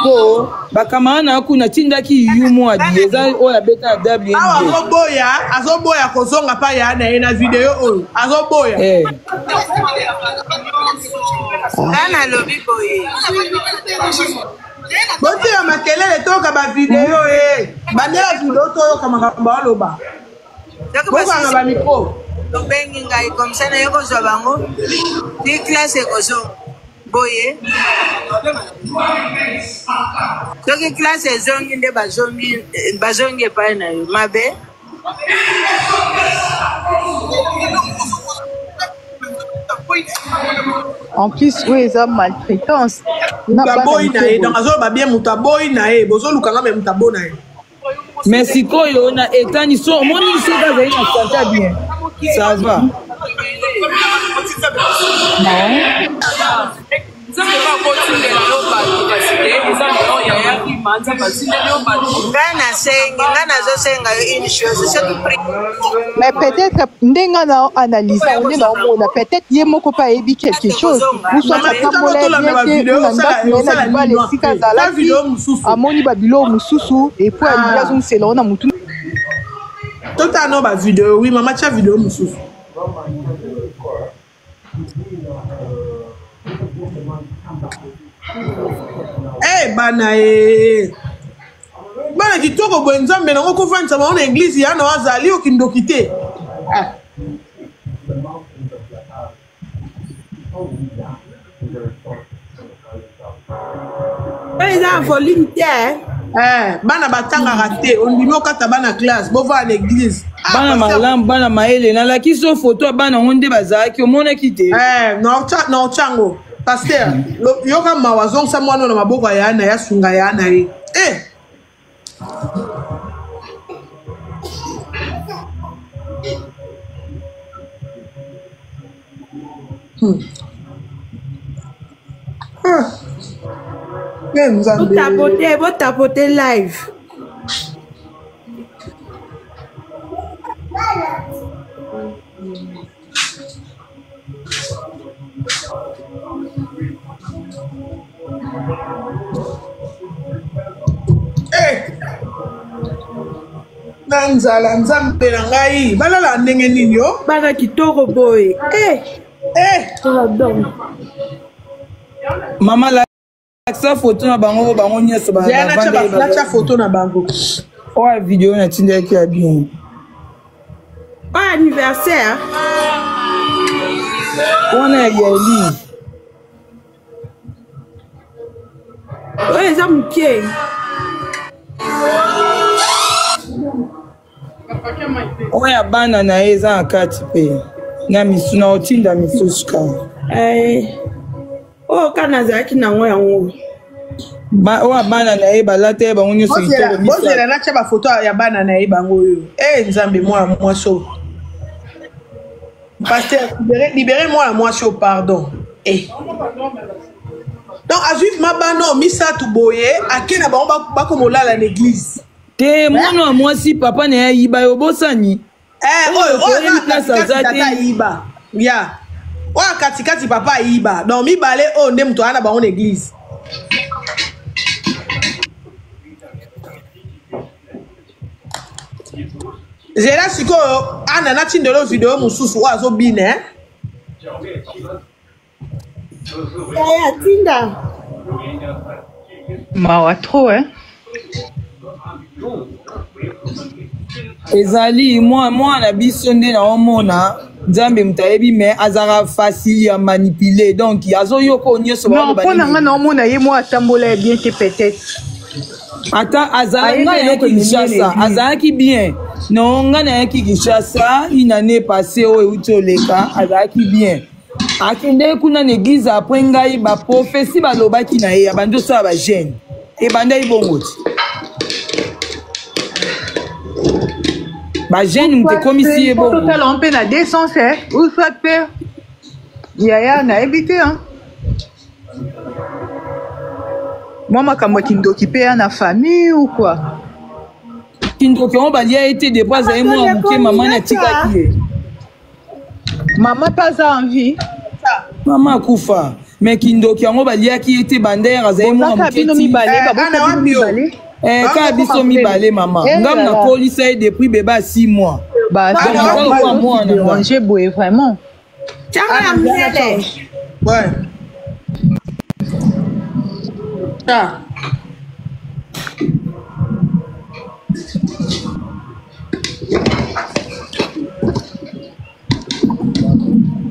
miko bakamana kuna tindaki yumo adieza oya beta WND azoboya kozonga pa ya na video oyo azoboya ana lobi boye bote ya makelele toka ba video bandela video toyoka makambo aloba bokanga ba micro bengi ngai comme ça na yo kozwa bango ni classe kozo boye soki classe ezongi nde bazongi epai na yo mabe en plus oui ça maltraitance boy na e donc azo ba bien muta boy na e bozo lukanga me muta boy na e mais sikoyo na etani so moni so bazali na santé bien ça va mais peut-être ndenga na analyse on est na peut-être yemoko pa ebi quelque chose ou soit amoni babilo mususu et puis aliazo selo na mutu totalement ba vidéo oui maman tia vidéo mususu bana bana kitoko bo nzambe nango kofanisa bango na église ya na wazali okindoki te eza folie te bana batangaka te ondimi okata bana classe bova na église bana malamu bana maele nalaki so photo ya bana ngo nde bazalaki omonaki te na ochango pasteur yoka mawa zongisa mwana na maboko ya yana ya sunga ya yana ye Tapoter live. Nanzala nzambe na ngai balala ndenge nini yo bana kitoko boy mama la sa photo na bango nyeso ba la photo na bango o video na tindaki ya bien anniversaire on a yeli eza mukie oya bana na eza akati pe na misu na otinda misusu ka kana zaki na ngo yango oya bana na ye balate bango nyonso itoro bozela na tia ba photo ya bana na ye bango oyo nzambe moi so pasteur libérez-moi la moi so pardon donc a juif mabano misatu boye akena bango bakomolala na église te mwana wa mwasi papa na ye yiba yo bosani yiba ya oya katikati papa yiba donc mibale oyo nde moto ana bango na église zela sikoyo ana natindelo video mosusu oyo azobina tinda mawa trop ezali mwana biso nde na omona nzambe mutayebi me azaka facile ya manipuler donc azoyoka nyonso non pona nga na omona ye mo atambola bien te peut-être ata azalaki Kinshasa azalaki bien non nga na yaki Kinshasa une année passée oyo euti oleka azalaki bien akende kuna na église après ngai baprophétie balobaki na ye abandi osala bagene ebandai bongo ti bagene moto ekomisi ye bongo totala mpe na décence ou soit mpe yaya nayebi te mwa makambo ya kindoki mpe ya na famille ou quoi kindoki yango balia ete depuis azali mwana moke mama natikaki ye mama mpe aza en vie mama akufa mais kindoki yango baliaki ete bandere azali mwana moketi kaka biso mibale mama ngam nakolisa ye depuis beba 6 mois déranger boye vraiment Ouais. Ah.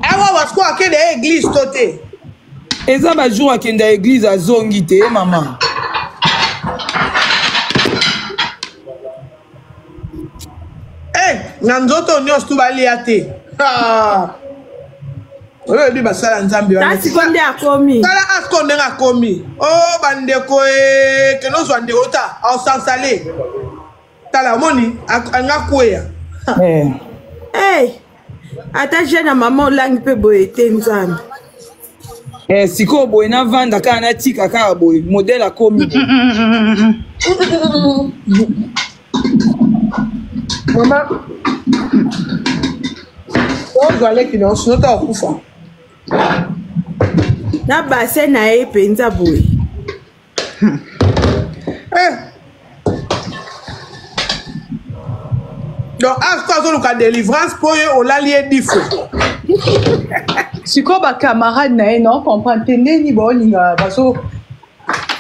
Awa wasiko akende église tote. eza bajour akende ya église azongi te mama. Na nzoto nyonso tu balia te. Oyo ebi basala nzambe wana. Tasi konde akomi. Tala asko ndenge akomi. Oh bandeko kenozwa ndeko ta aosansale. Tala omoni anga kweya. Ata jeune mama olangi mpe boye te nzambe. Sikoyo boye navanda kaka natika kaka boye modele akomi. Mama. Ozwa leki na osinota okufa. Na base na ye penza boye. Donc asko azoluka délivrance po ye olali ye difo. sikoyo bacamarade na ye non comprendre ndeni baolinga bazo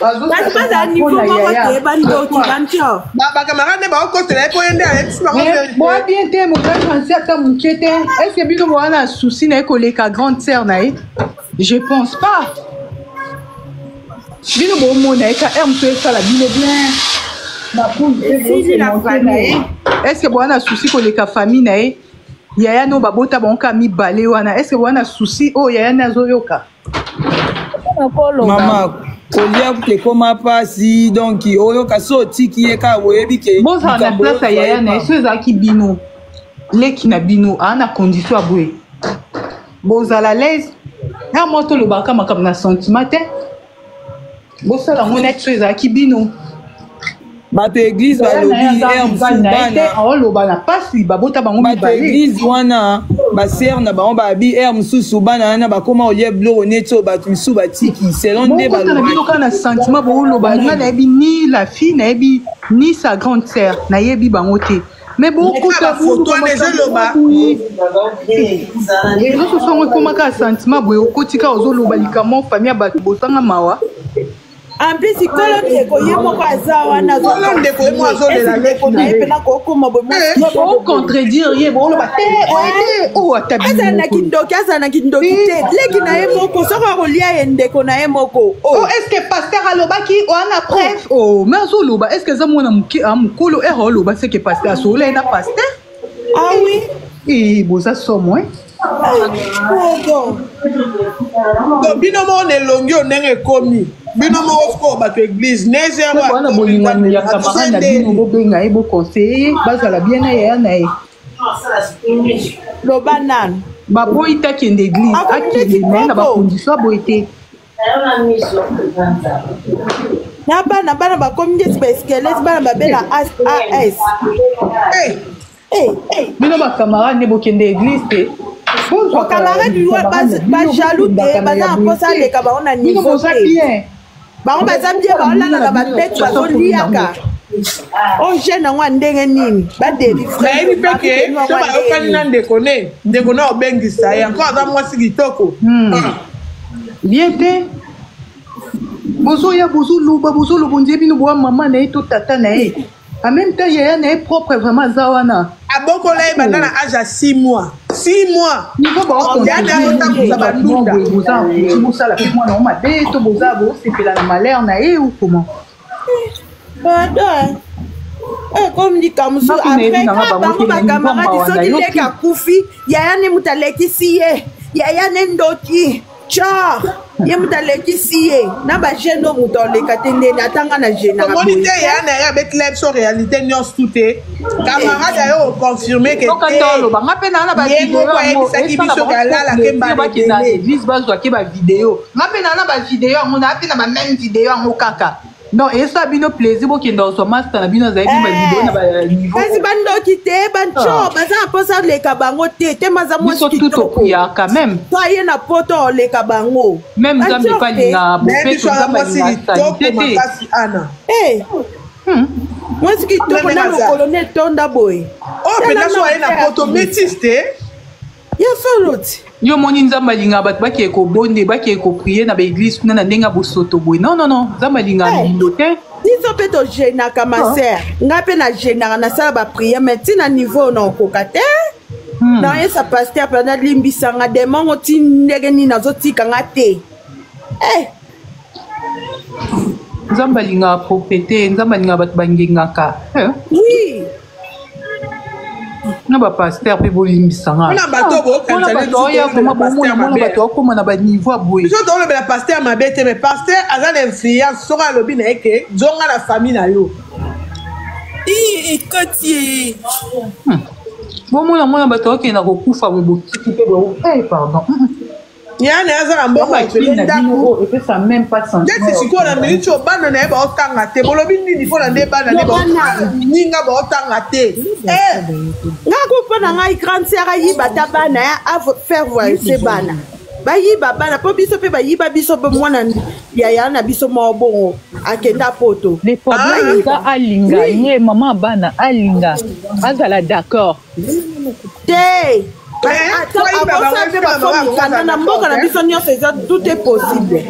baza niveau moko toyeba ndoti bantio bacamarade baokotela ye po ye nde ayebisi boa bien te moza chanci ata moke te estce bino boa na souci na ye koleka grande sœur na ye je pense pas bino boomona ye ka r moto esala bino bien estce boa na souci koleka famille na ye yaya no babota bango mibale wana estce boa na souci oyo yaya ne azoyoka mama kolia tekoma pasi donc oyoka so otiki ye kaka boyebi ke bozala na place ya yaya na ye so ezalaki bino leki na bino aa na condition ya boye bozala lese ya mwa tolobaka makambo na sentiment te bosala ngo neti so ezalaki bino bato église balobi aoloba na pasi babota bango bato église wana basere na bango babi ere mosusu bana wana bakoma olia biloko neti oyo bato misusu batiki selon nde balobana bino kaka na sentiment booloba nga nayebi ni la fille nayebi ni sa grande sœur nayebi bango te mais bokotaezososango ekomaka ya sentiment boye okotika ozoloba likambo famille ya bato bosanga mawa en plus kolo ndeko ye moko aza wana kolo ndeko ye mo azolela leki na ye mpena kokoma bocontredire ye booloba te oyo azala na kindoki te leki na ye moko soko akolia ye ndeko na ye moko est ce que paster alobaki wana preuve mais azoloba est ce que eza mwana mokolo ere oloba seke paster asolola ye na paster ah oui boza somo bino moko na elongi o ndenge ekomi bino moko sikoyo bato église wana bolingano ya camarade na bino bobenga ye boconseille bazala bien na yaya na ye loba nanu baboyi te akende église akende naye na bacondition aboyi te na bana bakomi ndeti baeskelete bana babela as bino bacamarade nde bokende église te bacamarade bajaloux te baza na mposa aleka bango na niveau te bango baza bien baolalaka babeti bazoliaka o jeune yango ndenge nini nayebi peke so bayokani na ndeko ne obengisa ye encore aza mwasi kitoko bien te bozoya bozoloba ondie bino boya mama na ye to tata na ye en même temps yaya na ye propre vraiment aza wana abokola ye banda na age ya 6 mois bosala pe mwana o mabe to boza bosepela na malheur na ye ou comment comme likambo mosusu après bango bacamarade soki leki akufi yaya ne moto alekisi ye yaya ne ndoki genre ye moto alekisi ye na bagene oyo moto oleka te ndeni atanga na omoni te yaya na ye abetila biso réalité nyonso tu te camarade ayo oconfirme ke nga mpe naa na ayebisaki biso alalake mbalaéglise bazwaki bavideo nga mpe naa na bavideo yango naa mpe na bameme video yango kaka Non, et ça bino plaisir bo kenda so master na bino za ba vidéo na ba niveau. Kasi bandoki te bancho baza posa le kabango te maza mo ski tout ya quand même. Toi ye na poto le kabango. Même zambe pa linga bo pe to zamba linga Ana. Moi ski to na le colonel Tonda boy. Oh pena so ye na poto métis te. Ya soloti. Yo moni nzamba linga bat ba ki ko bonde ba ki ko prier na ba église kuna na ndenga bosoto boy. Non nzamba linga bilote. Biso pe to gêna kama sœur. Nga pe na gêna na sala ba prier mais ti na niveau na kokate. Na yesa pasteur pendant limbisanga demongo ti ndege ni nazotika nga te. Nzamba linga prophète, nzamba linga bat bangengaka. Oui. Na ba pasteur pe bolimbisanga. Na bato bo kanzale to ya kuma bomona mona bato akoma na ba niveau boy. Biso to le bela pasteur mabete mais pasteur azan influence soka lobi na eke zonga na famille na yo. Kotie. Bomona mona bato akena ko kufa bo botiki pe bo. Pardon. Yana azana mbongo et puis ça même pas sens. Jesi siko na minute bana na ba otanga te bolobi nini fo na nde bana ne ba ninga ba otanga te nga ko pona nga grande sœur yiba ta bana a faire voyager bana ba yiba bana po biso pe ba yiba biso pe mwana ya na biso mo bongo akenda poto les problèmes ça alinga ye maman bana alinga azala d'accord te tout est possible.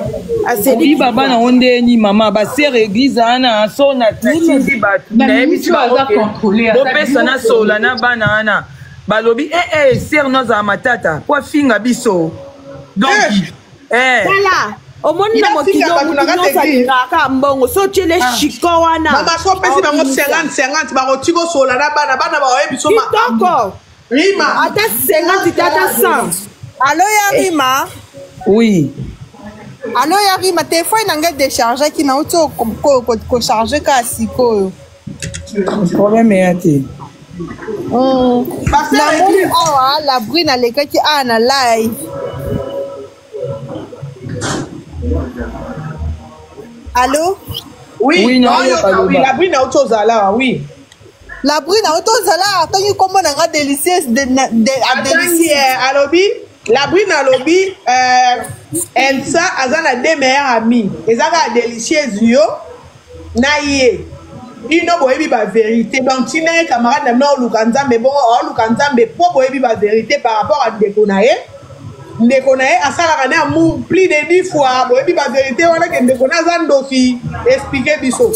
Oui, baba na onde ni mama ba sœur église ana so na tindi ba na biso ba contrôler bo pesa na sola na bana ana balobi sœur noza matata kwa finga biso donc voilà omoni na mokilo ka mbongo so chele chiko wana mama so pesi bango 50 ba rotiko sola na bana ba oyebiso ma Rima, ata 50, ata 100. Allô, ya Rima? Oui. Allô, ya Rima, téléphone n'a déchargé qui n'a auto ko charger ka siko. Problème est ati. La brune à l'école qui a na live. Allô? Oui, non, la brune a auto zala, oui. La brune a auto zala, tant que comment on a délicieuse alobi, la brune alobi, Elsa azana deux meilleurs amis. Ezaka délicieuse yo, naie. Il no boyebi ba vérité. Donc tu n'es camarade na no lukanza mais bon, lukanza mais po boyebi ba vérité par rapport à Ndekonae. Ndekonae asala kana mu plus de 10 fois boyebi ba vérité wana ke Ndekona zandoki expliquer biso.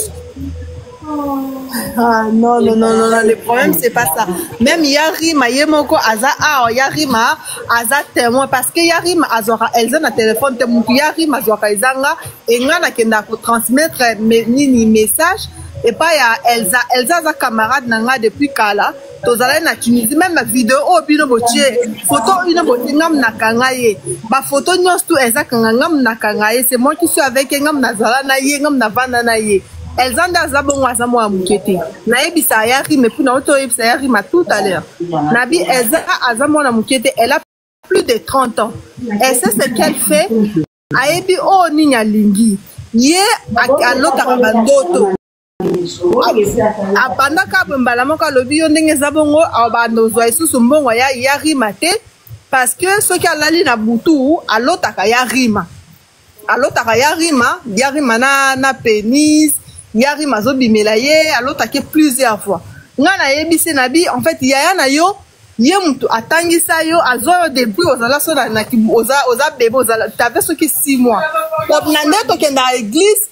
Ah non, le problème c'est pas ça. Même Yarima, Yemoko, Aza, Yarima, Aza témoin, parce que Yarima, Azora, Elsa, na téléphone, Yarima, Azora, Ezanga, et Ngana, Kenda, pour transmettre mini message, et pas Elsa, sa camarade, Nanga, depuis Kala, Tozala, na Tunisie, même ma vidéo, Bino Botier, photo, une beauté, Ngam Nakangaye, ma photo, Nyos, tout, Elsa, Ngam Nakangaye, c'est moi qui suis avec Ngam Nazala, Naye, Ngam Navana, Naye. Elzanda zabongo azamo amukete na ebisa yari mais pour na auto ebisa yari ma tout à l'heure nabi Elza azamo na mukete elle a plus de 30 ans et c'est ce qu'elle fait ayebi o ninya lingi ye alota bandoto apandaka mbala moko lobi yo ndenge zabongo abando zwa isusu mbongo ya yari mate parce que ce qui alali na butu alota ka yarima yarima na pénis Yarima zo bimela ye alotake plusieurs fois ngana yebise nabi en fait yaya na yo ye mutu atangisa yo azo depuis ozala so na kibu oza bébé ozala t'avais ce qui 6 mois donc na ndeto kenda église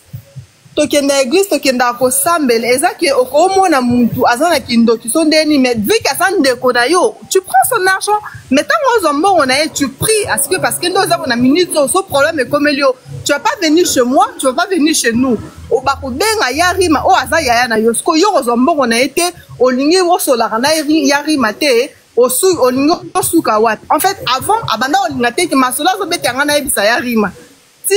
tokenda ko sambela ezaki okomona mutu azana kindoki so ndeni mais vu que ça ndeko na yo tu prends son argent mais tant ozombo on a tu pries parce que nous avons na minute so problème et comme elio tu vas pas venir chez moi tu vas pas venir chez nous o bakubenga yarima o aza yaya na yo sko yo ozombo on a été olingi wo sola na yarima te osu olingi osuka wat en fait avant abanda olinga te ki masola zo betanga na ebisa yarima si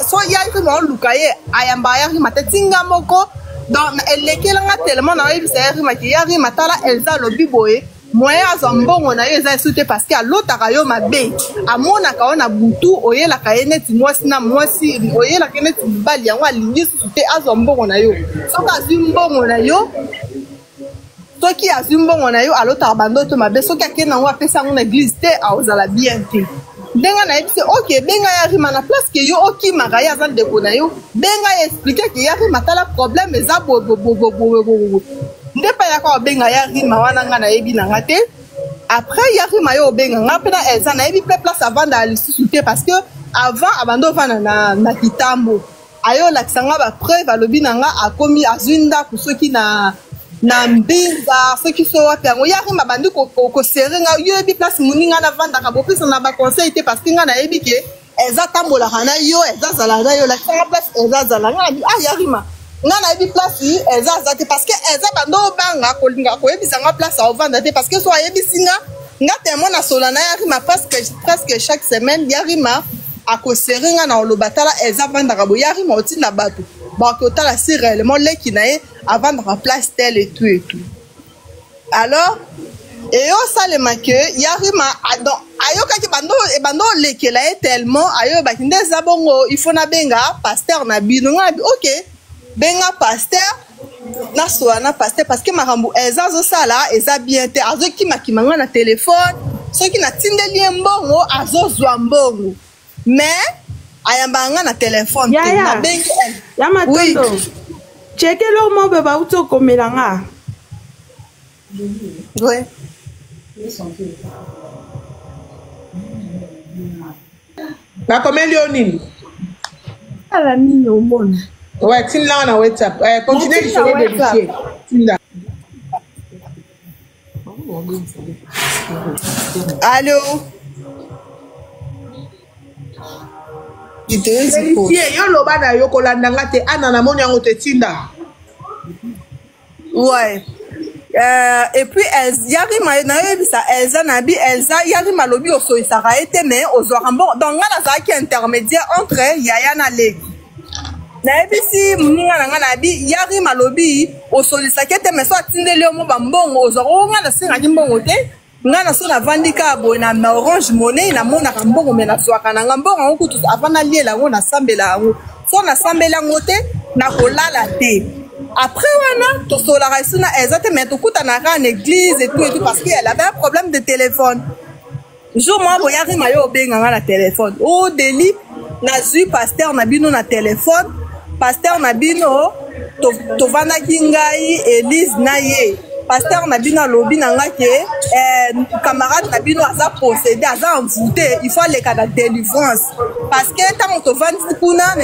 so yarima olukaye ayamba yarima te tinga moko donc elekela nga tellement na ebisa yarima ki yarima tala Elsa lobi boye moyen azwa mbongo na yo eza esu te parce que alotaka yo mabe amonaka yo na butu oyelaka ye neti mwasi na mwasi oyelaka ye neti mobali yango alingi susu te azwa mbongo na yo soki azwi mbongo na yo soki azwi mbongo na yo alotaka bandoto mabe soki akende yango apesa yango na église te aozala bien te ndenge nayebi se ok benga ya rima na place ke yo okimaka ye aza ndeko na yo benga ye explike ke ya rima tala problème eza bobobobobobobo nde mpe yaka obenga ya rima wana nga nayebi na nga te après ya rima yo obenga nga mpe na eza nayebi mpe place avanda lisusu te parce que avant abanda ovanda na kitambo ayolakisa nga bapreuve alobi na nga akomi azwi ndako soki na mbinza soki so wapi yango ya rima bandi kosere nga yoyebi place moni nga navandaka bopesa na baconseil te parce que nga nayebi ke eza tambolaka na yo eza zala na yo lakisa nga place eza zala nga nabi ya rima nga nayebi place eza aza te parce que eza bando obanga kolinga koyebisa nga place aovanda te parce que so ayebisi nga temo na sola na ya rima presque chaque semaine ya rima akosere nga na oloba tala eza vandaka bo ya rima otinda bato bakotala si réellement leki na ye avandaka place tel et tout alors eyo salema ke ya rima ayokaki bando olekela ye tellement ayobaki nde eza bongo il faut nabenga pasteur na bino nga nabi ok benga pasteur nasola na pasteur parce que makambo eza azosala eza bien te azokimakima nga na telefone soki natindeli ye mbongo azozwa mbongo mais ayamba nga na telefone te nabengi ya matondo chekele omo be bauti okomela nga ouais bakomeli yo nini ala nini omona ouais tinda na WhatsApp continue lisolo de dossier tinda allô yo loba na yo kolanda nga te ana na moni yango te tinda ouais et puis yarima na yebisa elza na bi elza yarima lobi osoyisaka ye te mais ozwaka mbongo donc nga nazalaki intermédiaire entre yaya na leki nayebisi moninga na nga na bi yarima lobi osolisaki te mais so atindeli yo mo bambongo ozwaka o nga nasengaki mbongo te nga na so navandika boye na orange monnaie namonaka mbongo me nazwaka na nga mbongo yango kutu avant naliela yango nasambela yango so nasambela yango te nakolala te après wana tosolaka esu na eza te mais tokutanaka na église et tout parce qu'elle avait un problème de téléphone jour moi boye yarima yo obenga nga na téléphone o deli nazwi pasteur na bino na téléphone pasteur na bino tovandaki ngai Elise na ye pasteur na bino alobi na nga ke camarade na bino aza possédé aza envoûté il faut aleka na délivrance parce que ntango tovandi kuna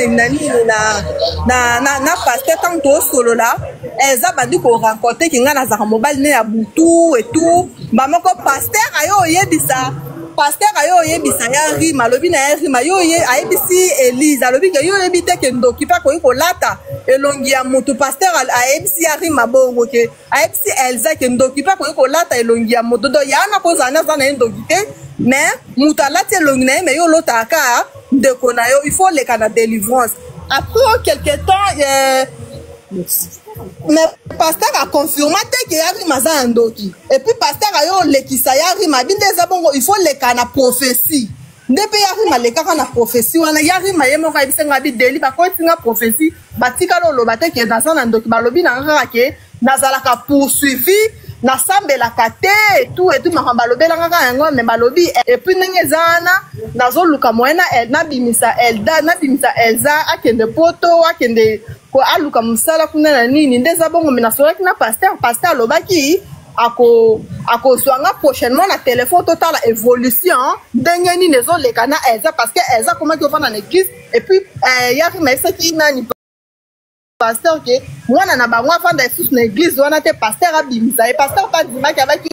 na pasteur ntango toosolola eza bandi korencontre ke ngai nazaka mobali ne ya butu et tout bamoko pasteur ayo oyebisa pasteur ayo oyebisa ya rima alobi na ya rima yo ayebisi Elise alobi ke yo oyebi te ke ndoki mpe akoki kolata elongi ya motu pasteur ayebisi ya rima bongo ke ayebisi elza ke ndoki mpe akoki kolata elongi ya motu do yana kozala na aza na ye ndoki te mais motu alati elongi na ye mais yo olotaka ndeko na yo il faut leka na délivrance après quelque temps mais pasteur a confirmé que yarima aza na ndoki et puis pasteur ayo olekisa yarima binde eza bongo il faut leka na prophétie nde mpe yarima lekaka na prophétie wana yarima ye moko ayebisenga bideli bakotinga prophétie batikala oloba te ke naza na ndoki balobi na nga kaka ke nazalaka poursuivi nasambelaka te tout makambo balobelanga kaka yango me balobi et puis ndenge eza wana nazoluka moye nabimisa elza akende poto akende aluka mosala kuna na nini nde eza bongo me nasolaki na pasteur alobaki akozwanga prochainement na telefone totala évolution ndenge nini ezoleka na elza parce que elza komaki ovanda na église et puis yarima esaki nani pasteur ke mwana na bango avanda esusu na église wana te pasteur abimisa ye pasteur mpe adimaki abaki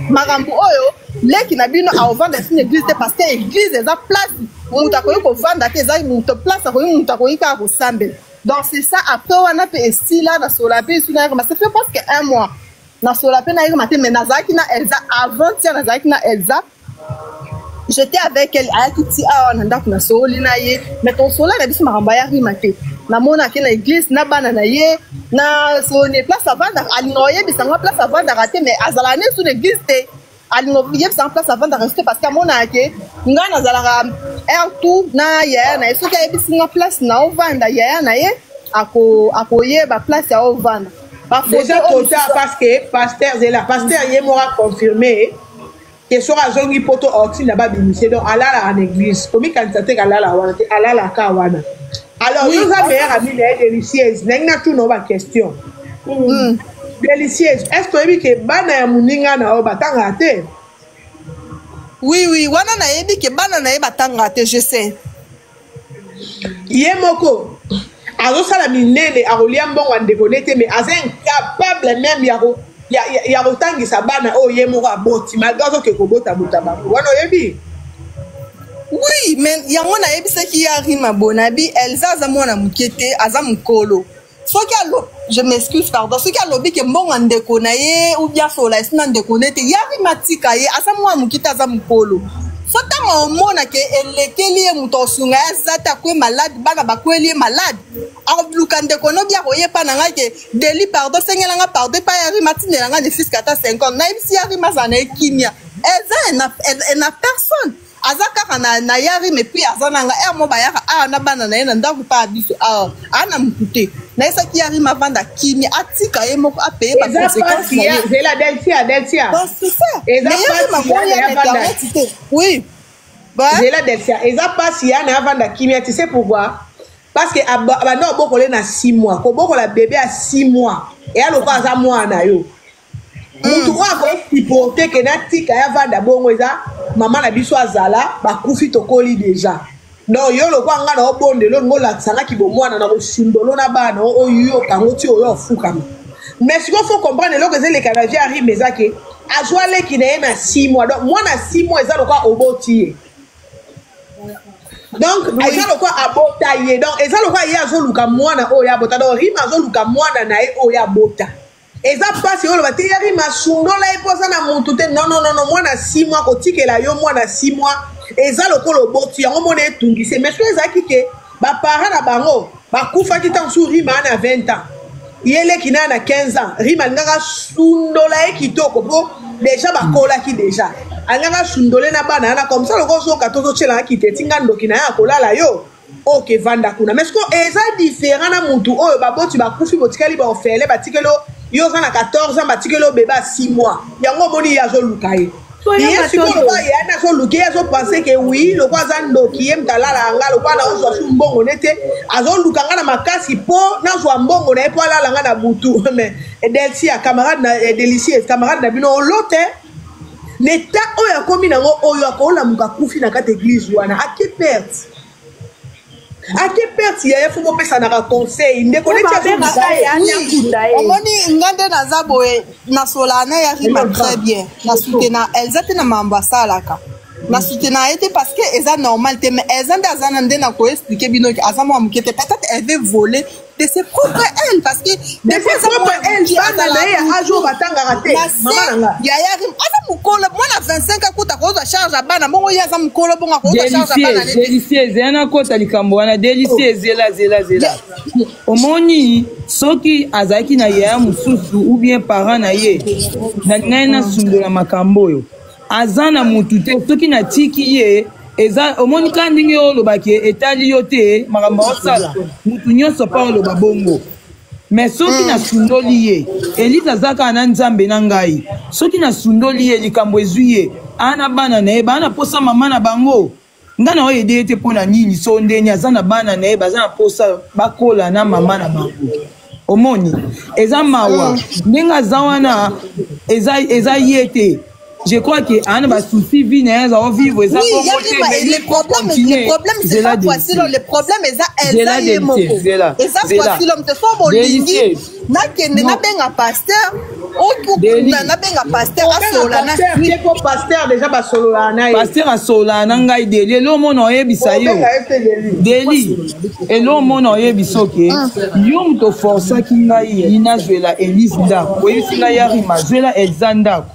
makambo oyo leki na bino aovanda esusu na église te parce que église eza place moto akoki kovanda te eza moto place akoki moto akoki kaka kosambela donc c'est ça après wana mpe esila nasola mpe esu na yarima ça fait presque un mois nasola mpe na yarima te mais nazalaki na elza avant tia nazalaki na elza j'étais avec elle à Kiti a nanda kuna soli na ye mais ton sola na biso maramba ya rimate na mona ke na église na bana na ye na soni place avant alinoye bisanga place avant d'arrêter mais azala ne sous l'église te alinoye bisanga place avant d'arrêter parce que mona ke nga na zala tout na ya na eso ke bisinga place na ovanda ya na ye akoye ba place ya ovanda déjà total parce que pasteur Zela pasteur ye m'aura confirmé que sera zongi poto oxy na ba bimisé donc alala en église comme quand ça te alala wana alala ka wana alors nous a meilleur ami la délicieuse n'a tout no ba question délicieuse est-ce que bana ya muninga na o batanga te oui wana na yebi ke bana na ye batanga te je sais ye moko azosala minene akolia mbongo andekone mais aza incapable même ya kotangisa bana oyo ye moko aboti malgré azoke kobota bota bango wana oyebi oui mais yango nayebisaki ya rima bonabi elza aza mwana moke te aza mokolo soki je m'excuse pardon soki alobi ke mbongo ndeko na ye ou bien sola esina ndeko ne te ya rima tika ye aza mwana moke te aza mokolo so ntango omona ke elekeli ye moto osunga ye aza te akwe malade bana bakweli ye malade akoluka ndeko no bia koyepa na ngai ke deli pardon sengelanga pardon epa ya rima tindelanga ne fiske ata 50 nayebisi ya rima aza na ekimia eza ena personne aza kaka na ya rima epui aza na nga ere mo bayaka awa na bana na ye na ndako mpa ya biso awa ana motu te nayesaki ya rima avanda kimia atika ye moko apeye baconséquence na ye c'est ça mais ya rima koya internet te oui Zela Delcia eza pasi ya na avanda kimia tu sais pourquoi parce que abana bokole na 6 mois ko bokola bébé à 6 mois et aloko aza mwana yo mutu wa ko hypothèque que na tika ya vanda bongo eza maman na biso azala bakufi tokoli déjà donc yo loko anga na obondelo ngola sanga ki bo mwana na kosundolo na bana oyo kango ti oyo fukama mais ce qu'il faut comprendre loko ze le canadien arrive mezake azwale ki na 6 mois donc mwana 6 mois eza loko oboti donc eza lokwa abota ye donc eza lokwa ye azoluka mwana oyo abota donc rima azoluka mwana na ye oyo abota eza pasi oyo bati ya rima sundola ye posa na muntu te non mwana 6 mois kotikela yo mwana 6 mois eza lokolo boti yango mona etungise mais so ezaki ke bapara na bango bakufaki ntango su rima ana 20 ans yeleki na na 15 ans rima alingaka sundola ye kitoko po déjà bakolaki déjà alanga sundole na bana ana comme ça loko soka toto chela ki te tinga ndoki na ya kolala yo OK vanda kuna mais ce que eza différent na muntu oyo baboti bakufi botikali ba ofele batikelo yo za na 14 ans batikelo beba 6 mois yango moni ya zo lukaye ye siko ba ya na so lukiye so penser que oui loko za ndoki ye mtalala anga loko na ozo su mbongo nete azo lukanga na makasi po na zo mbongo na epo ala nga na butu mais Delcia camarade na délicieuse camarade na bino lote neta oyo akomi nango oyo akola muka kufi na kati église wana ake perte ya fo mopesa na conseil ndeko neti omoni ngande naza boye na solana ya rima très bien na soutena elza te na mambo asalaka na soutena ye te parce que eza normal te mais elza nde aza na nde na koexplike bino ke aza mwa moke te peut-être elle veut voler de ses propres ailes parce que de ses propres ailes bana na ye ajo batangaka te mama nanga ya rim aza mukolo mwana 25 akuta koza charge bana bongo ye aza mukolo bongo koza charge bana ne délicieuse yana kota likambo wana délicieuse zela omoni soki azaki na ye mususu ou bien parent na ye na ngai na sundola makambo oyo aza na mutu te soki na tiki ye eza omoni ka ndenge oyo olobaki etali yo te makambo osala mutu nyonso mpa oloba bongo mais soki nasundoli ye elise azaka na nzambe na ngai soki nasundoli ye likambo ezwi ye ana bana na ye bana posa mama na bango nga na oyede ye te mpo na nini so ndeni aza na bana na ye baza na posa bakola na mama na bango omoni eza mawa ndenge aza wana eza ye te. Je crois que Anne va souci vie n'est pas vivre oui, le problème c'est pas facile le problème est ça elle est moko et ça facile on te faut bolingi na kende na benga pasteur o na benga pasteur asolana c'est pour pasteur déjà ba solana pasteur asolana ngai deli lo mono yebisa yo deli et lo mono yebisoke yo mto força ki ngai ina zwela Elise nda oyisi ngai ya rima zwela Elzanda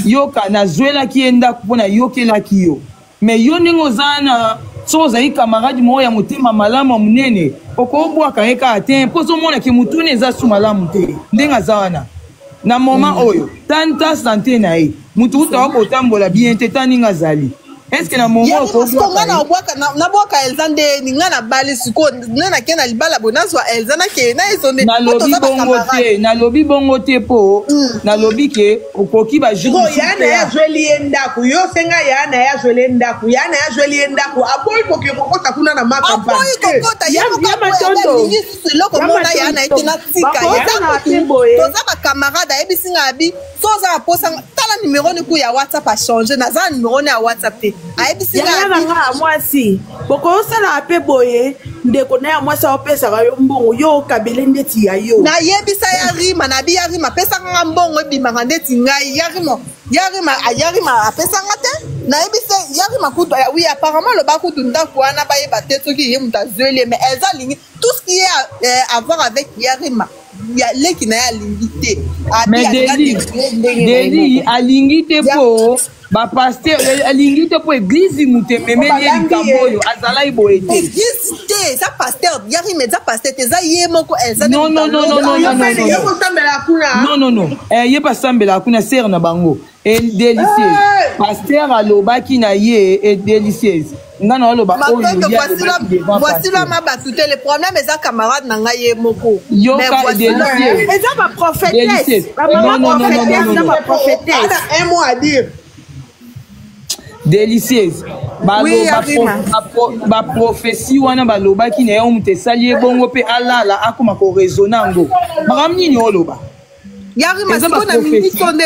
yoka nazwelaki ye ndako mpona yokelaki yo me yo ndenge oza na so ozali camarade moko ya motema malamu monene okobwaka ye kaka te mpo ozomonaki motuni eza su malamu te ndenge aza wana na moment oyo tanta sante na ye motu utawa kotambola bien te ta ndenge azali eske na moment nabwaka elza nde ninga na bali siko nde nake na libala bo nazwa elza nake na esonde nalobi bongo te po nalobi ke okoki yana ya zweli ye ndako yo senga yana ya zweli ndako yana ya zweli ye ndako aboyi koki kokota kuna na makampani aboyi kokota ya matondo loko mona yana ite na tika toza ba camarade ayebisinga abi soza aposa tala numéro ni ku ya WhatsApp a changer na za numéro ni ya WhatsApp te yanga mwasi boko osala ape boye ndeko na ya mwasi opesaka yo mbongo yo kabele ndeti ya yo na yebisa ya rima na bi ya rima pesa nga mbongo ebimaka ndeti ngai ya rima apesa nga te na yebisa ya rima kutu oui apparemment le bakutu ndako wana bayeba te soki ye mutu azweli mais eza lingi tout ce qui est à voir avec ya rima ya leki na ya lingi te mais deli alingi te po bapaster alingi te po église mutu ememeli ye likambo oyo azalaki boye te église te eza paster yari me eza paster te eza ye moko eza non ye basambela kuna sere na bango delicieuse paster alobaki na ye delicieuse nga na oloba oyo voici l'homme battu te le problème eza camarade na ngai ye moko yoka delicieuse eza ba prophétesse un mot à dire délicieuse baprophétie wana balobaki na ye omutu esali ye bongo mpe alala akoma koraisonne yango makambo nini oloba yarima siko na minito nde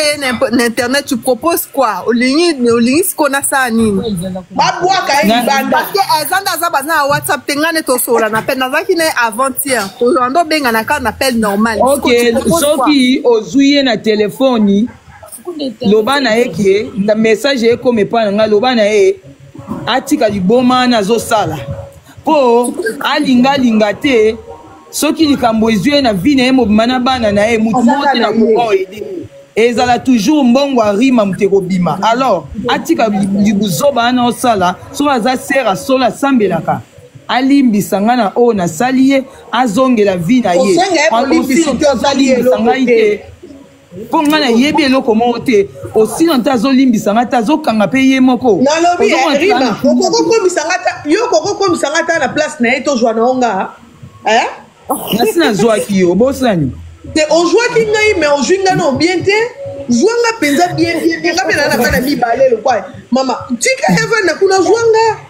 na internet tu proposes quoi olingi siko nasala nini babwaka ye libanda parce que ezanda aza baza na WhatsApp te nga ne tosola na appel nazalaki na ye avant-hier tozanda obengana kaka na appel normal ok soki ozwi ye na telefoni loba na ye ke na message ekoma epai na nga loba na ye atika liboma wana azosala mpo alingalinga te soki likambo ezwi ye na vi na ye mobima na bana na ye mutu moko te na koba oyedi ezala toujours mbongo arima moto ekobima alors atika libuzoba wana osala soki aza sere asolo asambelaka alimbisa nga na oyo nasali ye azongela vi na ye azalimbisa ngai te mpo nga nayebi eloko moko te osino nte azolimbisa nga te azokanga mpe ye moko nalobi rima yo kokokomisa nga ta na place na ye tozwa na onga nasi nazwaki yo bosani te ozwaki ngai me ozwi ngai na bien te zwanga mpenza bien nga mpe na bana mibale lokwa mama tika evanda kuna zwanga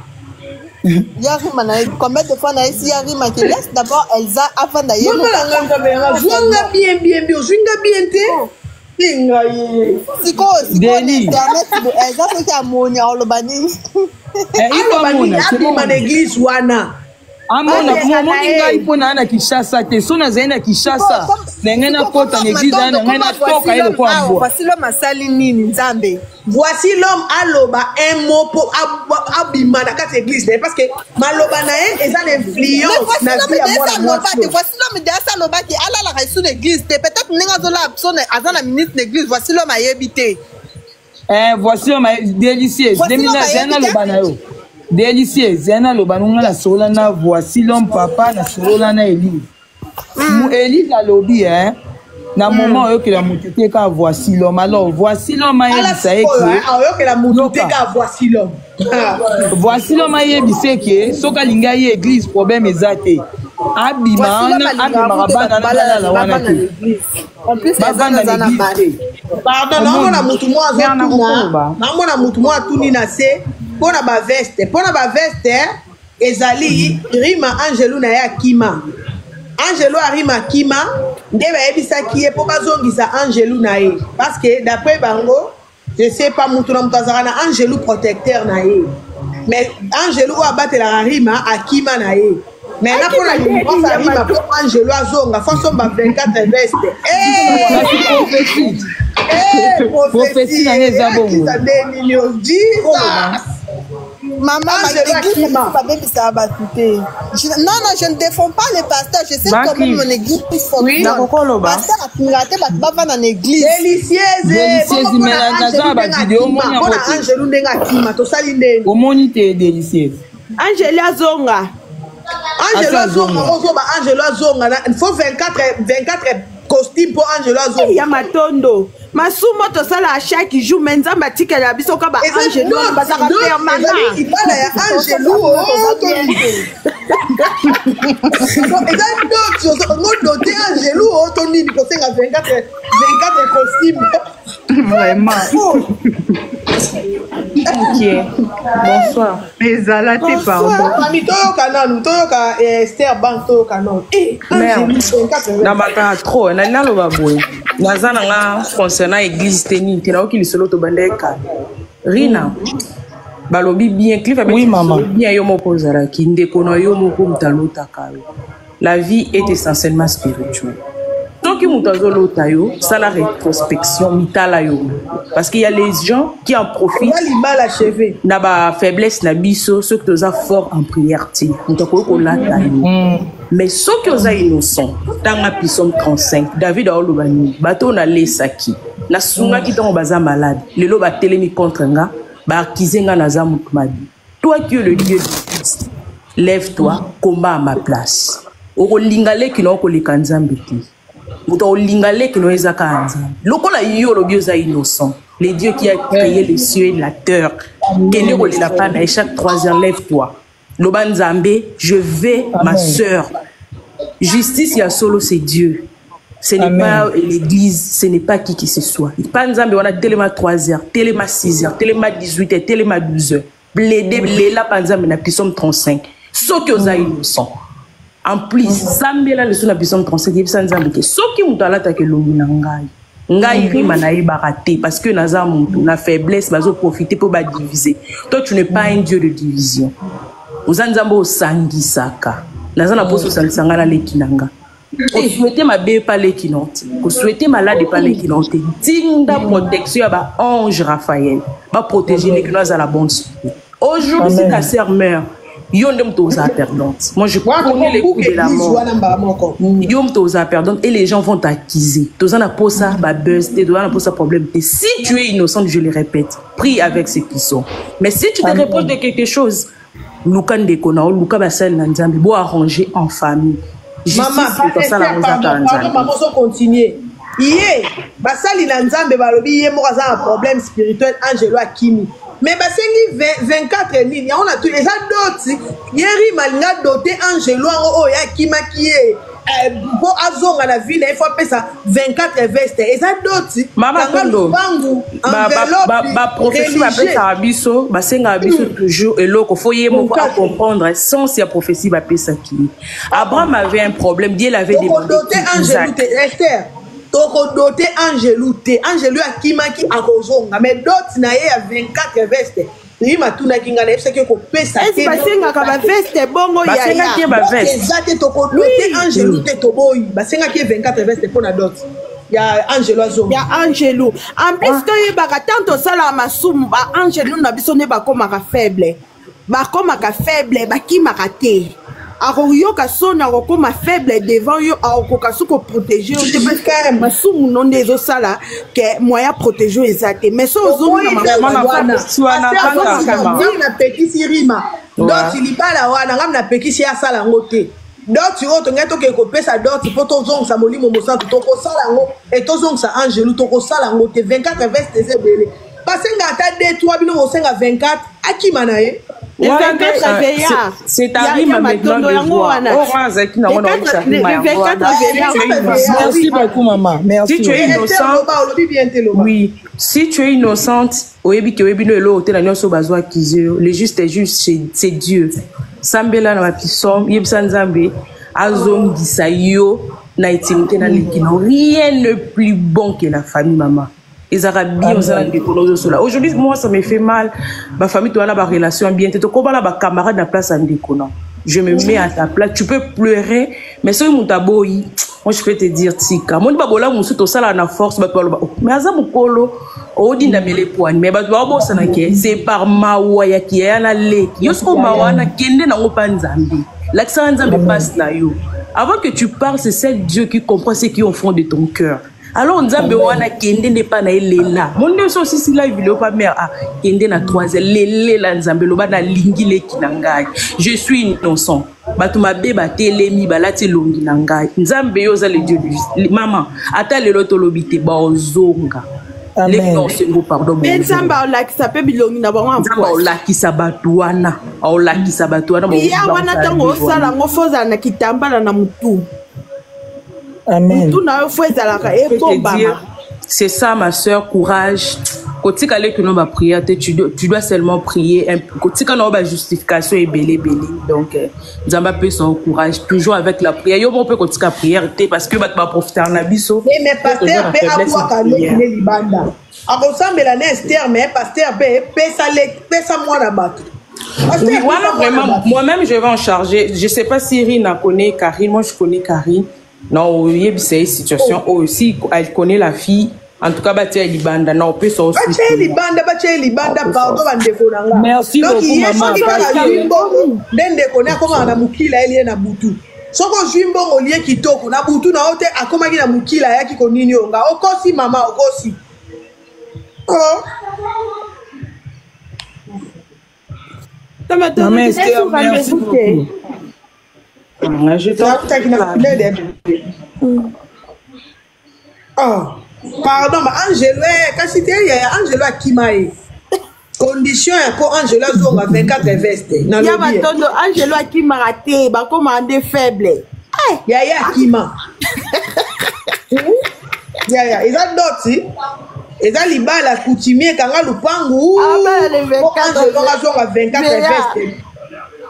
yarima na combien de fois na esi yarima qui laisse d'abord Elsa avant d'ailleurs zwanga bien ozwinga bien te siko internet Elsa soki amoni oloba nini abima na église wana amona moni ngai mpo na na Kinshasa te so nazali na Kinshasa na ngai nakota na église na ngai natoka ye lokwa mbwa voici l'homme asali nini nzambe voici l'homme aloba un mot po abima na kati église parce que maloba na ye eza l'influence na vie ya mwana mwasi voici l'homme de asa lobaki alalaka esu na église te peut-être ndenge azola sone aza na ministre na église voici l'homme ayebi te voici l'homme délicieuse demina loba na yo délicieuse yana loba nunga na solola na voici l'homme papa na solola na Élise Élise alobi na moment oyokela mutu te ka voici l'homme alors voici l'homme ayebisa ye oyokela mutu te ka voici l'homme voici l'homme ayebisa ke soki alingi aye église problème eza te abima wana abimaka bana na wana te bavanda na église te pardon naomona mutu mo azotuna naomona mutu mo atuni na se mpona baveste ezali rima angelu na ye akima angelu arima akima nde bayebisaki ye mpo bazongisa angelu na ye parce que d'après bango je sais pas mutu na mutu azalaka na angelu protecteur na ye mais angelu oyo abatelaka rima akima na ye maintenant mpona limbonsa rima mpo angelu azonga fasomba 24 veste prophétie na ye eza bongo Maman, l'église, pas bien ça va tout. Non, je ne défends pas les pasteurs. Je sais comment mon église fonctionne. Oui, pasteur a piraté, va dans l'église. Délicieuse, mais la vidéo, au monde est délicieuse. Angela Zonga. Angela Zonga, il faut 24 costumes pour Angela Zonga. Il y a Matondo. Masumo to sala à chaque jour menza matika la biso ka ba Angelo ba za ka permanent. Il parle à Angelo. Doté Angelo Tony pour 24 costumes. Vraiment. Ok. Bonsoir. Mais à la tête, pardon. Ami Toyoka Esther Bank Toyoka non. Nabaka trop na nalo baboy. Nazana nga concernant église teni tena okili solo to bandeka. Rina. Balobi bien cliff avec bien yo moko zaraki ndeko na yo moko mtalota kayo. La vie est essentiellement spirituelle. Donc il mutazolota yo, ça la rétrospection mitala yo. Parce qu'il y a les gens qui en profitent. Na ba faiblesse na biso, ceux qui sont forts en prière ti. Mutako ko lata yo. Mais ceux qui sont innocents, dans la Psalm 35, David a olobani, bato na lesaki, na sunga ki ton baza malade, le lo ba telemi contre nga, ba akizenga na za mutmadi. Toi qui es le Dieu de Christ, lève-toi, combat à ma place. Oko lingale ki no ko likanzambe ti. Muto lingale ki no ezaka anzambe. Lokola yo lo bioza innocent, le Dieu qui a créé les cieux et la terre, kene ko la pana et chaque 3 heures lève-toi. Lobanzambe, je vais, ma sœur. Justice, il y a solo, c'est Dieu. Ce n'est pas l'église, ce n'est pas qui que ce soit. Pas Nzambe, on a téléma 3 heures, téléma 6 heures, téléma 18 heures, téléma 12 heures. Blédé, bléla, Panzambe, na Psalm 35. Ceux qui ont innocent. En plus, Zambé, là, le sous la Psalm 35, il y a Nzambe, ceux qui ont attaqué l'homme nangai. Ngai rima na baraté parce que naza muntu na faiblesse bazo profiter pour ba diviser. Toi tu n'es pas un Dieu de division. Uzanzambo sangisaka. Nazana poso sangisanga na lekinanga. Ko souhaiter ma bé pas lekinante. Ko souhaiter malade pas lekinante. Tinda protection ba ange Raphaël. Ba protéger les kinoza la bonne suite. Aujourd'hui si ta sœur meurt, yondem toza perdante. Moi je connais les coups de la mort. Yom toza perdante et les gens vont t'accuser. Toza na posa ba buzz, toza na posa problème. Et si tu es innocente, je le répète, prie avec ceux qui sont. Mais si tu te reproches de quelque chose, Luka ndekona ou Luka basel na Nzambe bo arranger en famille. Maman, maman, continuer. Yé, basali na Nzambe balobi yé mo kaza un problème spirituel Angelo Akimi. Mais basengi 24 lignes, on a tous les d'autres. Yeri malinga doté Angelo o ya Akima qui est pour azonga la ville, il faut appeler ça 24 vestes. Et ça d'autres. Maman Kondo. Ba prophétie appelle ça abisso, ba senga abisso toujours et l'autre faut y à comprendre sans si la prophétie va appeler ça qui. Abraham avait un problème, Dieu l'avait demandé. Angelo Esther. Toko doté Angelo Akima qui akozonga mais d'autres na ya 24 vestes. Il m'a tout na kinga na c'est que ko pesa ke basenga ka ba veste bongo ya ya ba veste exacte toko doté Angelo te toboyi basenga ki 24 vestes pour na d'autres. Ya Angelo Azonga. Ya Angelo. En plus to yebaka tanto sala masumu ba Angelo na biso ne ba komaka faible. Ba komaka faible ba kimaka te. Aroyoka sona rokoma faible devant yo arokoka suko protéger o te parce que masumu non des osala que moyen protéger exacte mais so ozonga na suana na petit sirima donc il bala wana ngam na pekisi ya sala ngote donc tu auto ngato ke ko pesa donc il faut tozong sa molimo mosantu to ko sala ngo et tozong sa Angelo to ko sala ngote 24 vestes ezebele parce que ngata de 3 bino mo senga 24 akima na ye. C'est ta rime maintenant de voir. Merci beaucoup, maman. Merci. Si tu es innocente, oui. Si tu es innocente, le juste est juste, c'est Dieu. Sambela na mapisom, yebsanzambe, azom gisayo, na itimite na likino. Rien de plus bon que la famille, maman. Les Arabes aujourd'hui, moi, ça me fait mal. Ma famille, tu as la relation bien. Tu as la camarade à place en déconnant. Je me mets à ta place. Tu peux pleurer, mais si tu as moi je peux te dire tika moi babola musu to sala na force bato baloba mais aza mukolo odinda mele poani mais bato babo sana ke c'est par mawa ya ki ya na leki yo sko mawa na kende na ngopanzambi l'accent nzambe passe na yo avant que tu parles c'est seul Dieu qui comprend ce qui est au fond de ton cœur. Alors nzambe wana kende ne pas na elela mon Dieu so si la vidéo pas mère ah kende na 3 lele la nzambe loba na lingi leki na ngai je suis innocent batu mabe ba telemi balati longi na ngai nzambe yo za le Dieu du maman ata lelo tolobite ba ozonga les non c'est go pardon mais nzamba la ki sa pe bilongi na bango nzamba la ki sa batuana au la ki sa batuana mo ya wana tango sala ngo foza na kitambala na mutu. Amen. C'est ça, ma soeur, courage. Quand tu as prière, tu dois seulement prier. Quand tu as justification et belé. Donc, nous avons peu son courage, toujours avec la prière. Yo, on peut continuer à prière parce que tu vas profiter en abisso. Mais pasteur, peut avoir qu'à libanda. Avant ça, mais Esther, mais pasteur, peut ça moi là-bas. Oui, voilà, vraiment. Moi-même, je vais en charger. Je ne sais pas si Rina connaît Karine. Moi, je connais Karine. Non, il y a une situation aussi, elle connaît la fille. En tout cas, Batia Libanda, non, on peut s'en sortir. Batia Libanda, pardon, merci beaucoup, maman. Ndeko na koma na mukila elie na butu. Soko jwimbo olie kitoko na butu na ote akoma na mukila yaki konini onga. Okosi mama, okosi. Oh. Maman, merci beaucoup. Je oh, pardon, mais Angelo, quand c'était Angelo Akimae. Condition pour Angelo Zonga 24 vestes. Il y a Matondo Angelo Akima raté, bah commandé faible. Yaya Akima. Yaya, ils ont d'autres. Ils ont libala coutumier quand on lupangu. Ah ben les 24 Angelo Zonga 24 vestes.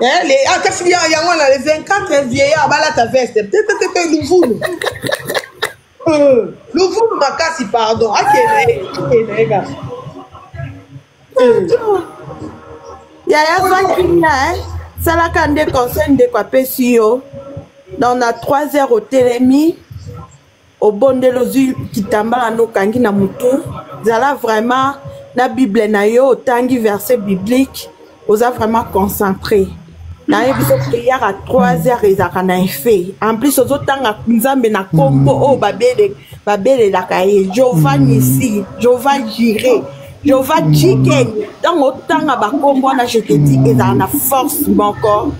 Les les 24 vieillards bala ta veste peut-être Louvoulou Louvoulou makasi pardon akenega yaya zakina salaka nde conseil nde kwa pesi yo dans na 3 heures au telemi au bondelo zu kitambala no kangi na mutu zala vraiment na bible na yo tangi verset biblique oza vraiment concentré. Na yebiso prière à 3 heures ezaka na effet. En plus ozotanga nzambe na kombo o babele la kaye Jova Nissi, Jova Jiré, Jova Chicken. Dans otanga ba kombo na je te dis ezaka na force mon corps.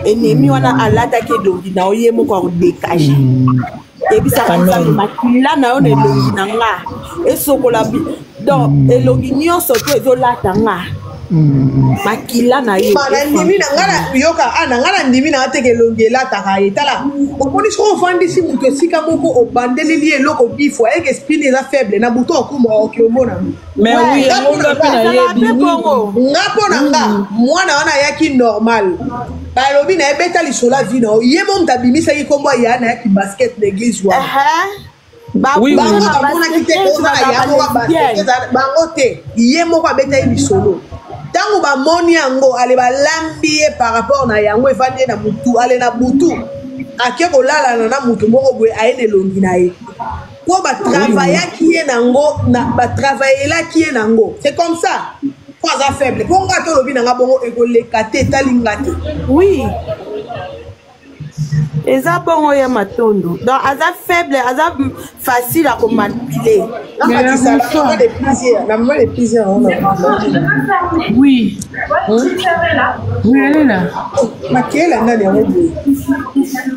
Ennemi wana alata ke dongi na oye mo ko décager. Ebisa nzambe makila na yo ne longi na nga. Esokola donc elongi nyonso to ezolata nga. Makila na yo ndimi na ngala yoka ana ngala ndimi na ateke longela takayetala okoni so ofandisi muto sika moko obandeli eloko bifo eke spine za faible na buto okuma okiomona mais oui ngonga pena yebi ngapo na nga mwana wana yaki normal balobi na ebeta lisola vina yemo mtabimisa yikombo ya na yaki basket l'église wa oui bango te yemo kwa beta lisolo tango ba moni yango ale balambi par rapport na yango evandi na mutu ale na butu ake kolala na mutu moko boye aene longi na ye ko ba travailler qui est nango na ba travailler là qui est nango c'est comme ça pas à faible pour ngato lobi na ngabongo ekolekate talingate oui eza bongo ya matondo donc aza faible aza facile à manipuler mais ça la maman de plaisir oui oui elle est là makela nani ya mobo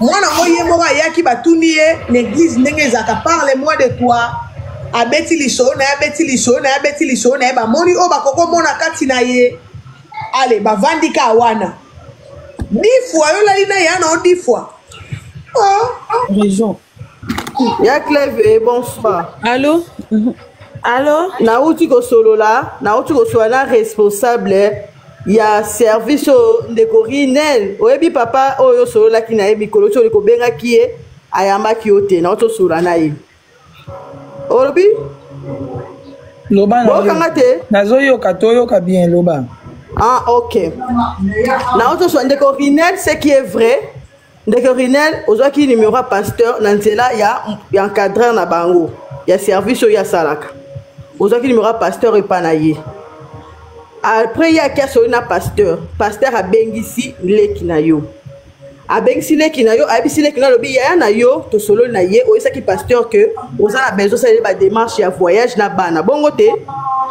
mwana moye moko ayaki batuni ye l'église ndenge ezaka parle-moi de toi abeti lisolo na ba moni o bakoko mona kati na ye ale bavandika wana 10 fois yo lali na ya na 10 fois Région. Ya Cleve, bonsoir. Allô? Allô? Nauti ko solo là, nauti ko sola responsable ya service de corinel. Oyebi papa oyo solo la ki na yebi kolo so ko benga kié ayamba kiote nauto solo na ye. Olobi? Loba na. Bokangate. Nazoyo katoyo ka bien loba. Ah OK. Nauto so de corinel ce qui est vrai. ndeke Rinel ozwaki numéro ya pasteur na nzela ya encadreur na bango ya service oyo ya salaka ozwaki numéro ya pasteur epa na ye après ya kesoli na pasteur abengisi leki na yo abengisi leki na yo ayebisi leki na lobi yaya na yo tosololi na ye oyesaki pasteur que oza na besoin osaleli badémarche ya voyage na bana bongo te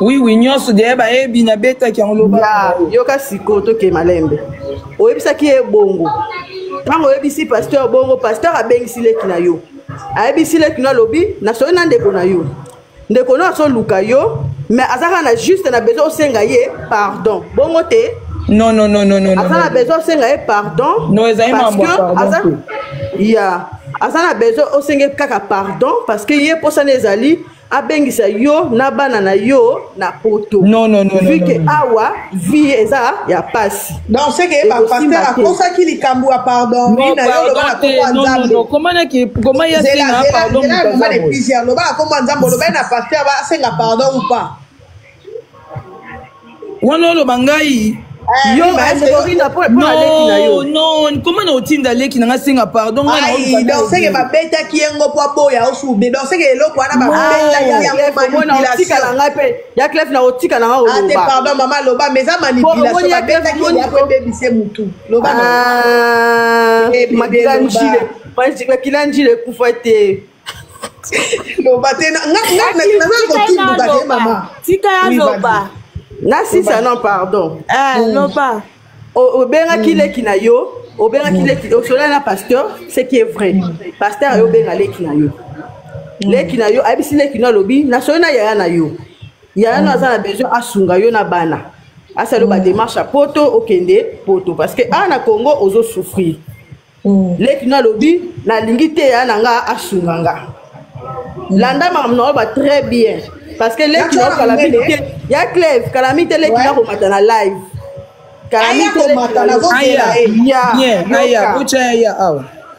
oui nyonso deya bayebi nabetaki yango loba yoka siko toke malembe oyebisaki ye bongo ntango oyebisi pasteur bongo pasteur abengisi leki na yo ayebisi leki na lobi nasoli na ndeko na yo ndeko no asoluka yo mais azaka na juste na besoin osenga ye pardon bongo te non aza na besoin osenga ye pardon non ezali mambo pardon ya aza na besoin osenge kaka pardon parce que ye posana ezali abengisa yo na bana na yo na poto non vu que awa vie eza ya pasi donc c'est que ba pasteur akosaki likambo ya pardon non comment ya senga pardon loba komba nzambo loba na pasteur ba senga pardon ou pas wana loba ngai yo non comment na otinda leki na ngasenga pardon donc c'est que babetaki yango po boya osube donc c'est que eloko wana babetaki yango manipulation ya clef na otika na nga ate pardon mama loba mais ça manipulation babetaki yango bebise mutu loba makila njile kufa te loba te nga mama tika ya loba na sisa non pardon loba obengaki leki na yo obengaki leki osola na pasteur ce qui est vrai pasteur yo benga leki na yo ayebisi leki na lobi na soyo na yaya na yo yaya no aza na besoin asunga yo na bana asalo ba démarche à poto okende poto parce que na Congo ozo souffrir leki na lobi na lingi te ya na nga asunga nga landa mamno ba très bien parce que les qui ont calamité il y a Clève calamité les qui ont matin na live calamité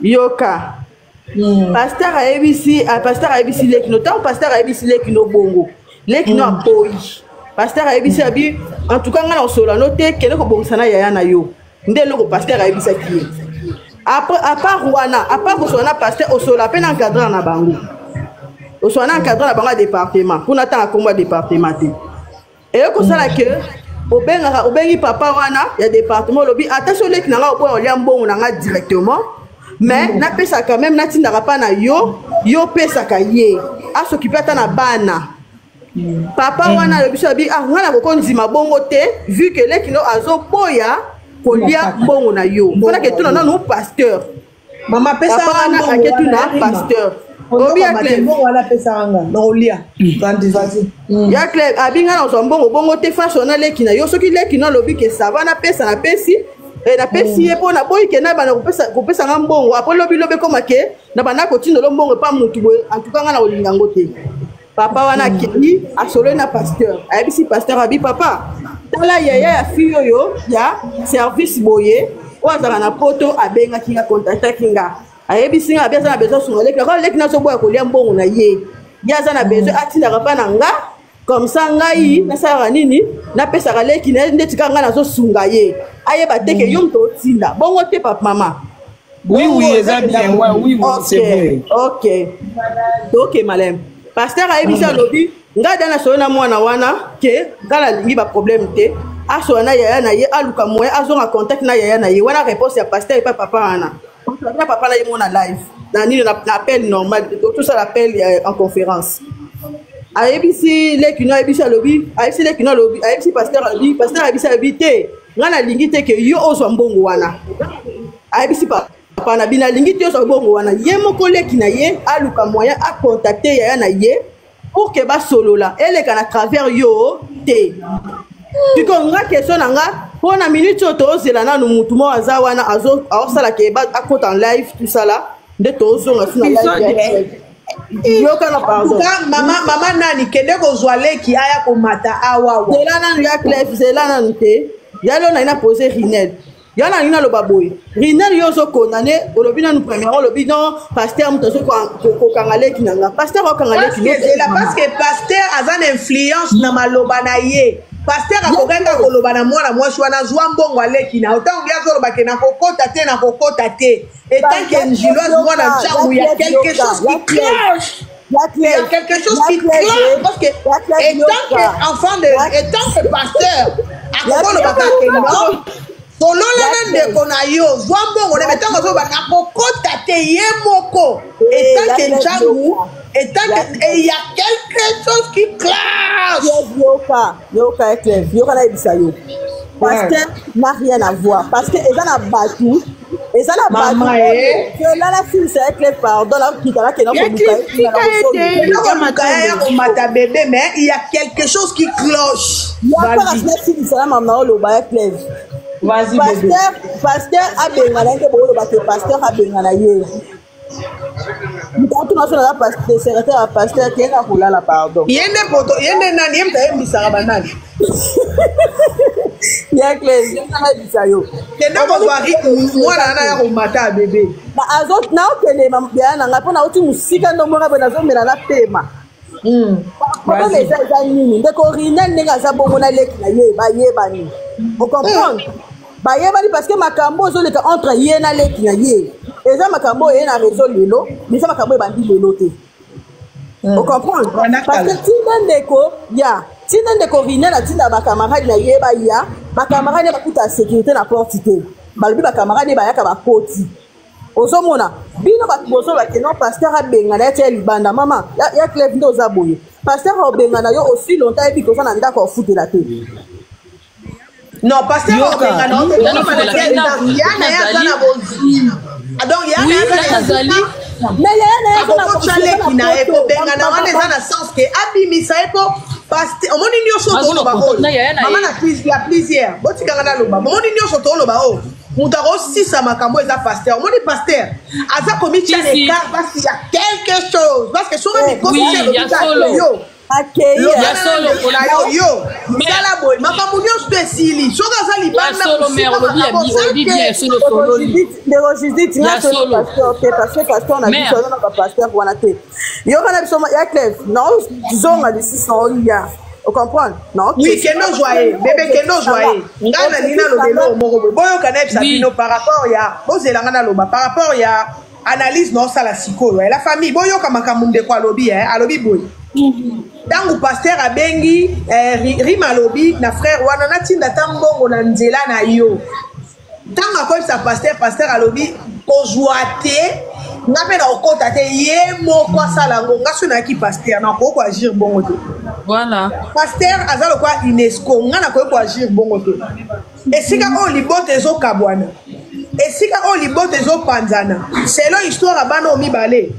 yoka pasteur ABC les qui notant pasteur ABC les qui no bongo les qui no apoyi pasteur ABC abi en tout cas ngana osola noté kele ko bongsana yaya na yo ndelo ko pasteur ABC ki après à part wana à part osola pasteur osola pe na encadreur na bango au soit un cadre na bango département pour n'attendre combat département et ko sala que obengi papa wana ya département lobi attention leki na nga obo olia mbongo na nga directement mais na pesa quand même na tindaka pa na yo pesa ka ye a s'occuper ata na bana papa wana lobi so bi ngana ko nzima bongo te vu que leki no azo boya kolia mbongo na yo fona que tout na no pasteur mama pesa wana aketu na pasteur ya Clève abinga na zombongo bongo te façon na leki na yo soki leki na lobi ke ça va na pesa na pesi et na pesi e pona boy ke na bana kopesa nga mbongo après lobi koma ke na bana ko tindo mbongo pa mutu boy en tout cas nga na olinga ngote papa wana keni asolo na pasteur ayebisi pasteur abi papa tala yaya ya fille yo ya service boye oazaka na poto abenga kinga contacta kinga ayebisi nga biasa na besoin sunga leki ko leki na so boya kolia mbongo na ye biasa na besoin atindaka pa na nga comme ça ngai na sala nini na pesa ka leki na ndeti ka nga na so sunga ye ayeba teke yo mto tinda bongo te papa mama oui eza bien oui c'est vrai ok malem pasteur ayebisi alobi nga dana so na mwana wana ke ngala lingi ba problème te aso na yaya na ye aluka moya azonga contact na yaya na ye wana réponse ya pasteur et pas papa wana na papa na yemo na live na nini na appel normal tout ça l'appel en conférence ayebisi leki no ayebisi alobi ayebisi leki no alobi ayebisi pasteur ayebisi habité ngana lingi te ke yo ozwa mbongo wana ayebisi papa na bina lingi te ozwa mbongo wana ye moko leki na ye aluka moyen a contacter yaya na ye pour que ba solola eleka na travers yo te piko nga question na nga pour na minute oto ozela na mutu mo aza wana azosala ke ba akota en live tout ça là de tozonga sina live yoka na pardon mama nani kende kozwa leki aya komata awa zela nanu ya Clef zela nanu te yalo na ina poser Rinel yana ina lo baboy Rinel yo zo condamné olobi nanu premier olobi non pasteur muto so ko kangale kinanga pasteur ko kangale kinanga parce que pasteur aza na influence na maloba na ye pasteur akokanga koloba na mwana mwasi wana zwa mbongo aleki na otango ya azoloba ke na kokota te et tant que Gilloise moi na Django il y a quelque chose qui cloche. Il y a quelque chose qui cloche parce que étant que enfant de étant que pasteur akokoloba ke non solo lana ndeko na yo zwa mbongo na metango azoloba na kokota te ye moko et tant que Django et tant que il y a quelque chose qui cloche. Yoka est clair. Yoka na ebisa yo. Pasteur n'a rien à voir parce que ils en a battu. Et ça n'a pas que là la fille c'est clair pardon là qui là qui n'a pas bébé mais il y a quelque chose qui cloche. Vas-y pasteur a bengana ke bolo ba pasteur a bengana ye. Quand on a fait la secrétaire à pasteur qui est là pour la pardon. Yende poto yende nani yemta yembisa banani. Ya clair, ya bisa yo. Tena ko bari mwana na ya ko mata bébé. Ba azot na okele mambia na ngapo na uti musika ndo mwana bana zo mela la pema. Ba les za nini ndeko rina ndinga za bongo na leki na ye ba ye bani. Vous comprenez? Ba ye bani parce que makambo zo leka entre ye na leki na ye. Eza makambo ye na réseau lelo, mais ça makambo bandi lelo te. Vous comprenez? Parce que tinda ndeko ya tinda ndeko rina na tinda ba camarade na ye ba ya ba camarade ba kuta sécurité na porte te. Ba lobi ba camarade ba yaka ba koti. Ozomona bino ba bozo ba kenon pasteur a bengana ya libanda mama ya Clef ndo za boye. Pasteur a bengana yo aussi longtemps et puis ko na ndako futé la te. Non, pasteur a bengana no yana ya kana bozi. Donc yana ya kana mais yana kana na eko bengana wana eza na sens que abimisa eko pasteur omoni nyonso to loba o mama na plusieurs botikanga na loba omoni nyonso to loba o muta osisa makambo eza pasteur omoni pasteur aza komitia l'écart parce qu'il y a quelque chose parce que sur les conseils yo ya solo yo misala boy makambo nyonso to esili soki aza libanda pasteur na biso na pasteur wana te yo kana biso ya Clef non zonga de 600 ya vous comprenez? Non? Oui, kendo joyeux, bébé kendo joyeux. Ngana nina lobelo moko boyo kana ebisabino par rapport ya bozela ngana loba par rapport ya analyse non ça la siko la famille boyo kama kamunde kwa lobi alobi boy. Tangu pasteur abengi rima lobi na frère wana na tinda tambongo na nzela na yo. Tanga ko sa pasteur alobi ko joate ngape na okota te ye moko asala ngo ngaso na ki pasteur na ko agir bongo te. Voilà. Pasteur azalo kwa UNESCO ngana ko agir bongo te. Esika o libote zo kabwana. Esika o libote zo panzana. C'est là histoire abano mibale.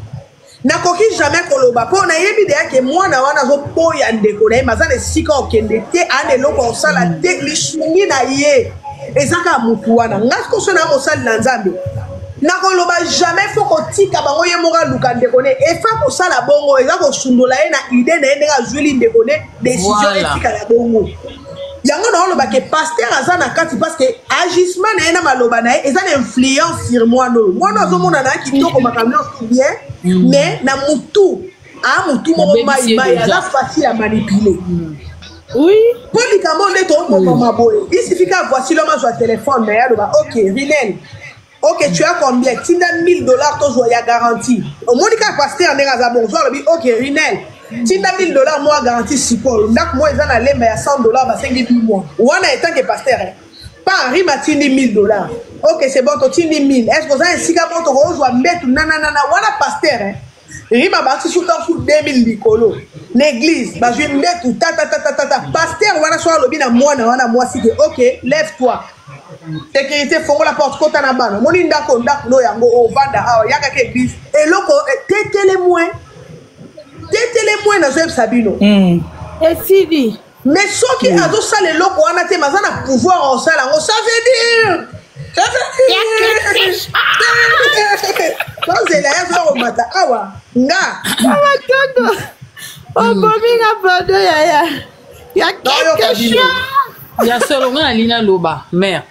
Na koki jamais koloba po na yebi de yake mwana wana zo boya ndeko na mazana esika okende te ane loko osala te lishungi na ye. Ezaka mutu wana ngasko so na mosali na nzambe. Na koloba jamais faut kotika bango ye moka luka ndekone e fa ko sala bongo eza ko sundola ye na idée na ende ka jweli ndekone décision etika la bongo yango na oloba ke pasteur azana kati parce que agissement na ena maloba na eza na influence sur moi no mwana azomona na kitoko makamyo bien mais na mutu moko mai aza facile à manipuler. Oui. Pour les camarades de ton maman boy il suffit qu'à voici l'homme sur téléphone mais alors ok Rinel. Ok, tu as combien? Tu as $1000 ton y a garantie. Au moins, quand pasteur en est à bon, ok, Rinel, tu as $1000 moi garantie si quoi? Donc moi ils en allaient mais à $100 bah 5 mois. Ou on a étant que pasteur. Pas Rim a tini $1000. Ok, c'est bon, tu as 1000. Est-ce que vous avez un cigare pour te rejoindre mettre nanana voilà pasteur hein? Rim a bâti sous ton foot 2000 licolo. L'église, bah je vais mettre ta pasteur voilà soit le bien à moi na moi si ok, lève-toi. Sécurité fongo la porte kota na bano moni ndako no yango o vanda awa yaka ke église et loko tétele moins na zeb sabino et Sidi mais soki azo sala loko wana te mazana pouvoir o sala ngo ça veut dire quand c'est là yazo mata awa nga tondo o bominga pado ya quelque chose ya solo ngana lina loba mère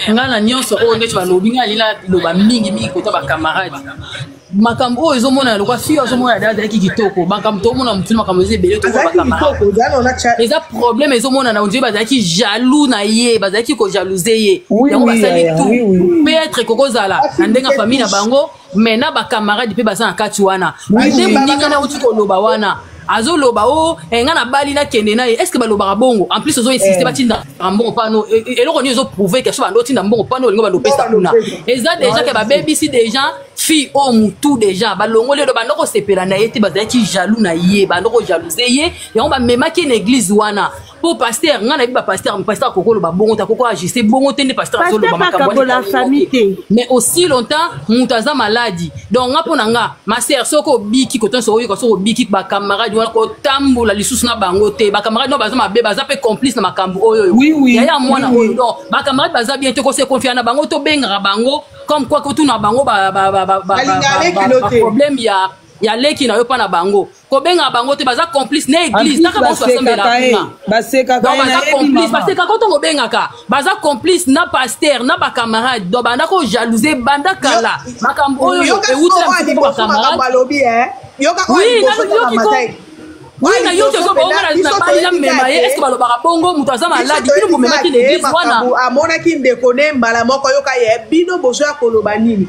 ngana nyonso o ndeto balobi ngana lina loba mingi kota ba camarade makambo oyo ezomona lokwa fille azomona dada yaki kitoko makambo tomona mutuni makambo ezebele to ba camarade eza problème ezomona na ondier bazaki jaloux na ye bazaki ko jalouser ye yango basali tout peut-être kokozala na ndenga famille na bango mais na ba camarade pe baza na kati wana nde muninga na uti ko loba wana azo loba o nga na bali na kende na est-ce que ba loba bongo en plus ozo insister ba tinda mbongo pano eloko ni ozo prouver que so ba ndo tinda mbongo pano lingo ba lopesa kuna eza déjà que ba baby si déjà fille o mutu déjà ba longole do ba ndoko sepela na yete ba zaki jaloux na ye ba ndoko jalouser ye yango ba memaki na église wana pour pasteur nga na bi ba pasteur kokolo ba bongo ta koko ajuster bongo tende pasteur azo loba makambo la famille mais aussi longtemps mutaza maladie donc nga pona nga ma sœur soko biki koton so yiko soko biki ba camarade wana ko tambola lisusu na bango te ba camarade no baza mabe baza pe complice na makambo oyo oui ya mwana oyo donc ba camarade baza bien te ko se confier na bango to benga bango comme quoi que tout na bango problème ya leki na yo pa na bango ko benga bango te baza complice na église na ka bo sembela kuna baseka donc baza complice parce que quand on benga ka baza complice na pasteur na ba camarade donc banda ko jalouser banda kala makambo oyo e uta ba camarade oui na yo te so ba ngana na bali na mema ye est-ce que balobaka bongo muto aza maladi bino bomema ki l'église wana amonaki ndeko ne mbala moko yoka ye bino bozo ya koloba nini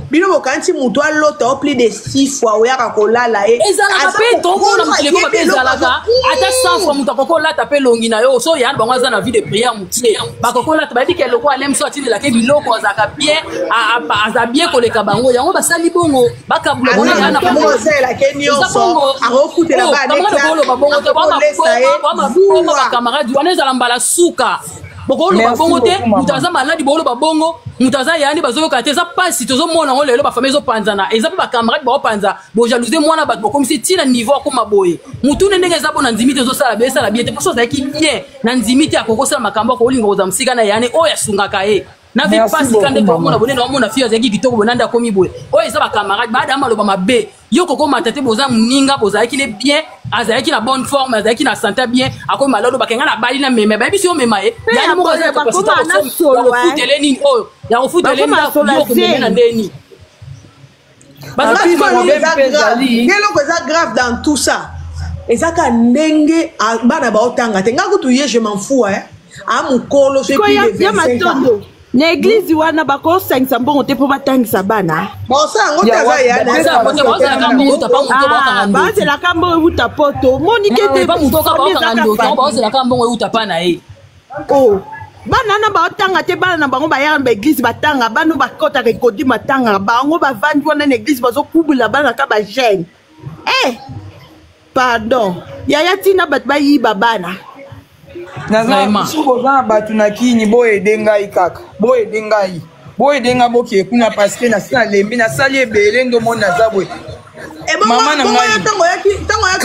bino bokanti mutu alota plus de 6 fois oyaka kolala ye ezalaka pe tomona muteleko babe ezalaka ata 100 fois mutu akokolata pe longi na yo so yana bango aza na vie de prière mutie bakokolata bayebi ke eloko alem so atindelaka biloko azalaka bien aza bien koleka bango yango basali bongo bakabula bona yana oselake nyonso akofutela bacamarade wana ezala mbala suka bokoloba bongo te mutu aza maladi bokoloba bongo mutu aza yani bazoyoka te eza pasi tozomona ngo lelo bafamille ezopanzana eza mpe bacamarade baopanza bojalouser mwana bato bokomisi ntina niveau akoma boye mutu ne ndenge eza bona ndimi te ezosala be esala bien te mposo azalaki bien na ndimi te akokosala makambo akolinga koza mosika na yani oyo asungaka ye na vi pasi kande tomona bonene omona fille azalaki kitoko bonanda akomi boye oyo eza bacamarade baada maloba mabe yo kokomata te boza moninga bozalaki ne bien azalaki na bonne forme azalaki na santé bien akomi malado bakenga na bali na meme bayebi si yo mema ye yani moko aza capacité yakofutele nini oyo yakofutele nini yo komeme na ndeni eloko eza grave dans tout ça ezaka ndenge bana baotanga te nga kutu ye je m'en fous a mokolo so epi de 25 ans na église wana bakosangisa mbongo te mpo batangisa bana bosango te aza bazelaka mbongo euta poto omoni ke te bazelaka mbongo euta pa na ye bana na baotanga te bana na bango bayaka ba église batanga bano bakotaka ekodi matanga bango bavandi wana na église bazokubula bana ka bagene pardon yaya ntina bato bayiba bana soki oza na bato na kini boyede ngai kaka boyede ngai boyede ngai bokie kuna parceke nasi nalembi nasali ebele ndomoni naza boye mama na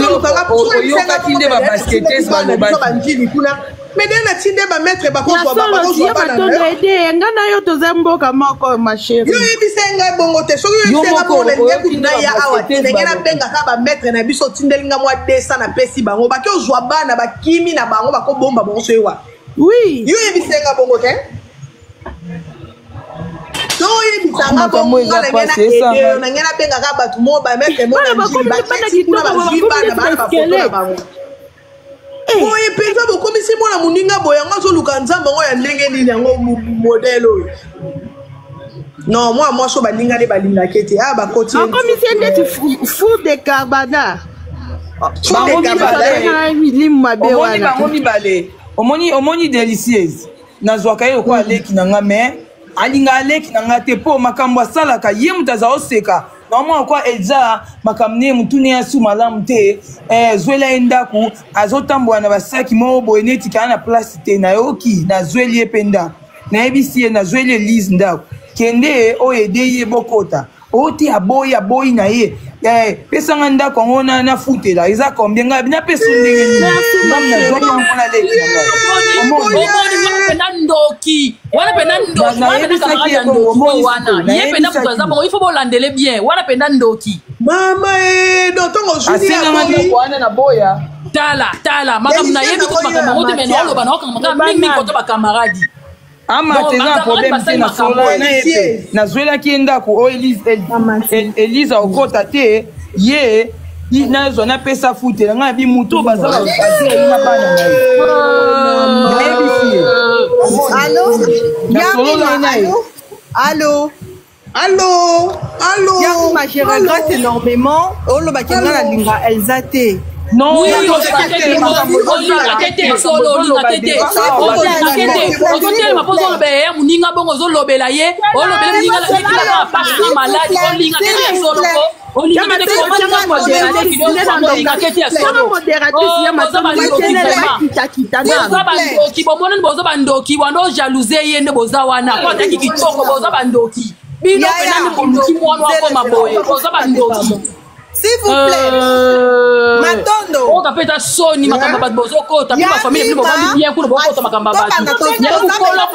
ngaioyokaki nde babasketes balobaki mais dès na tinde ba maître ba ko ba nga na yo toza mboka moko ma chérie yo ibisenga bongo te so yo ibisenga bongo le kuna ya awa tinde ngena benga ka ba maître na biso tindelinga mwa 200 na pesi bango ba ke ozwa bana ba kimi na bango ba ko bomba bongo so ewa oui yo ibisenga bongo te so ibisanga bongo na ngena benga ka ba tumo ba maître mo na njili ba kuna ba zibana ba foto bango oye penza bokomisi mwana moninga boye yango azoluka nzambe yango ya ndenge nini yango modele oyo non mwa mwasi oyo baninga nde balingaki ete bakoti akomisi ndeti fou de carbana bango mibale omoni delicieuse nazwaka ye lokola aleki na nga me alinga aleki na nga te mpo makambo asalaka ye moto aza oseka normalement kwa Elza makamne mutune ya su malamu te zwela endaku azotambola na basaki mo boye neti kana na place te na yoki na zweli ependa na ebisi na zweli lise ndaku kende oyede ye bokota oti aboyi na ye pesanga ndako ngo na futela eza combien nga bina pesu ndenge ni ngam na zoma ngona leki penda ndoki wana penda ndoki wana penda camarade ndoki wana ye penda mutaza bongo il faut bolandele bien wana penda ndoki mama dotongo juni ya ko wana na boya tala makamna ye biko makamna ngote mena oloba na okanga makamna mingi koto ba camarade amateza problème te nazwelaki ndako oyo elise okota te ye nazwa napesa futela ngai bi mutu bazala na bana na ye. Allô? Yarima, je regrette énormément. Oh, le bakanga la linga Elzate. Non, oui, s'il vous plaît, Matondo. On t'appelle ta Sony, ma camarade Bozoko, t'as mis ma famille, les mamans bien pour le bon côté, ma camarade. Il y a beaucoup de gens qui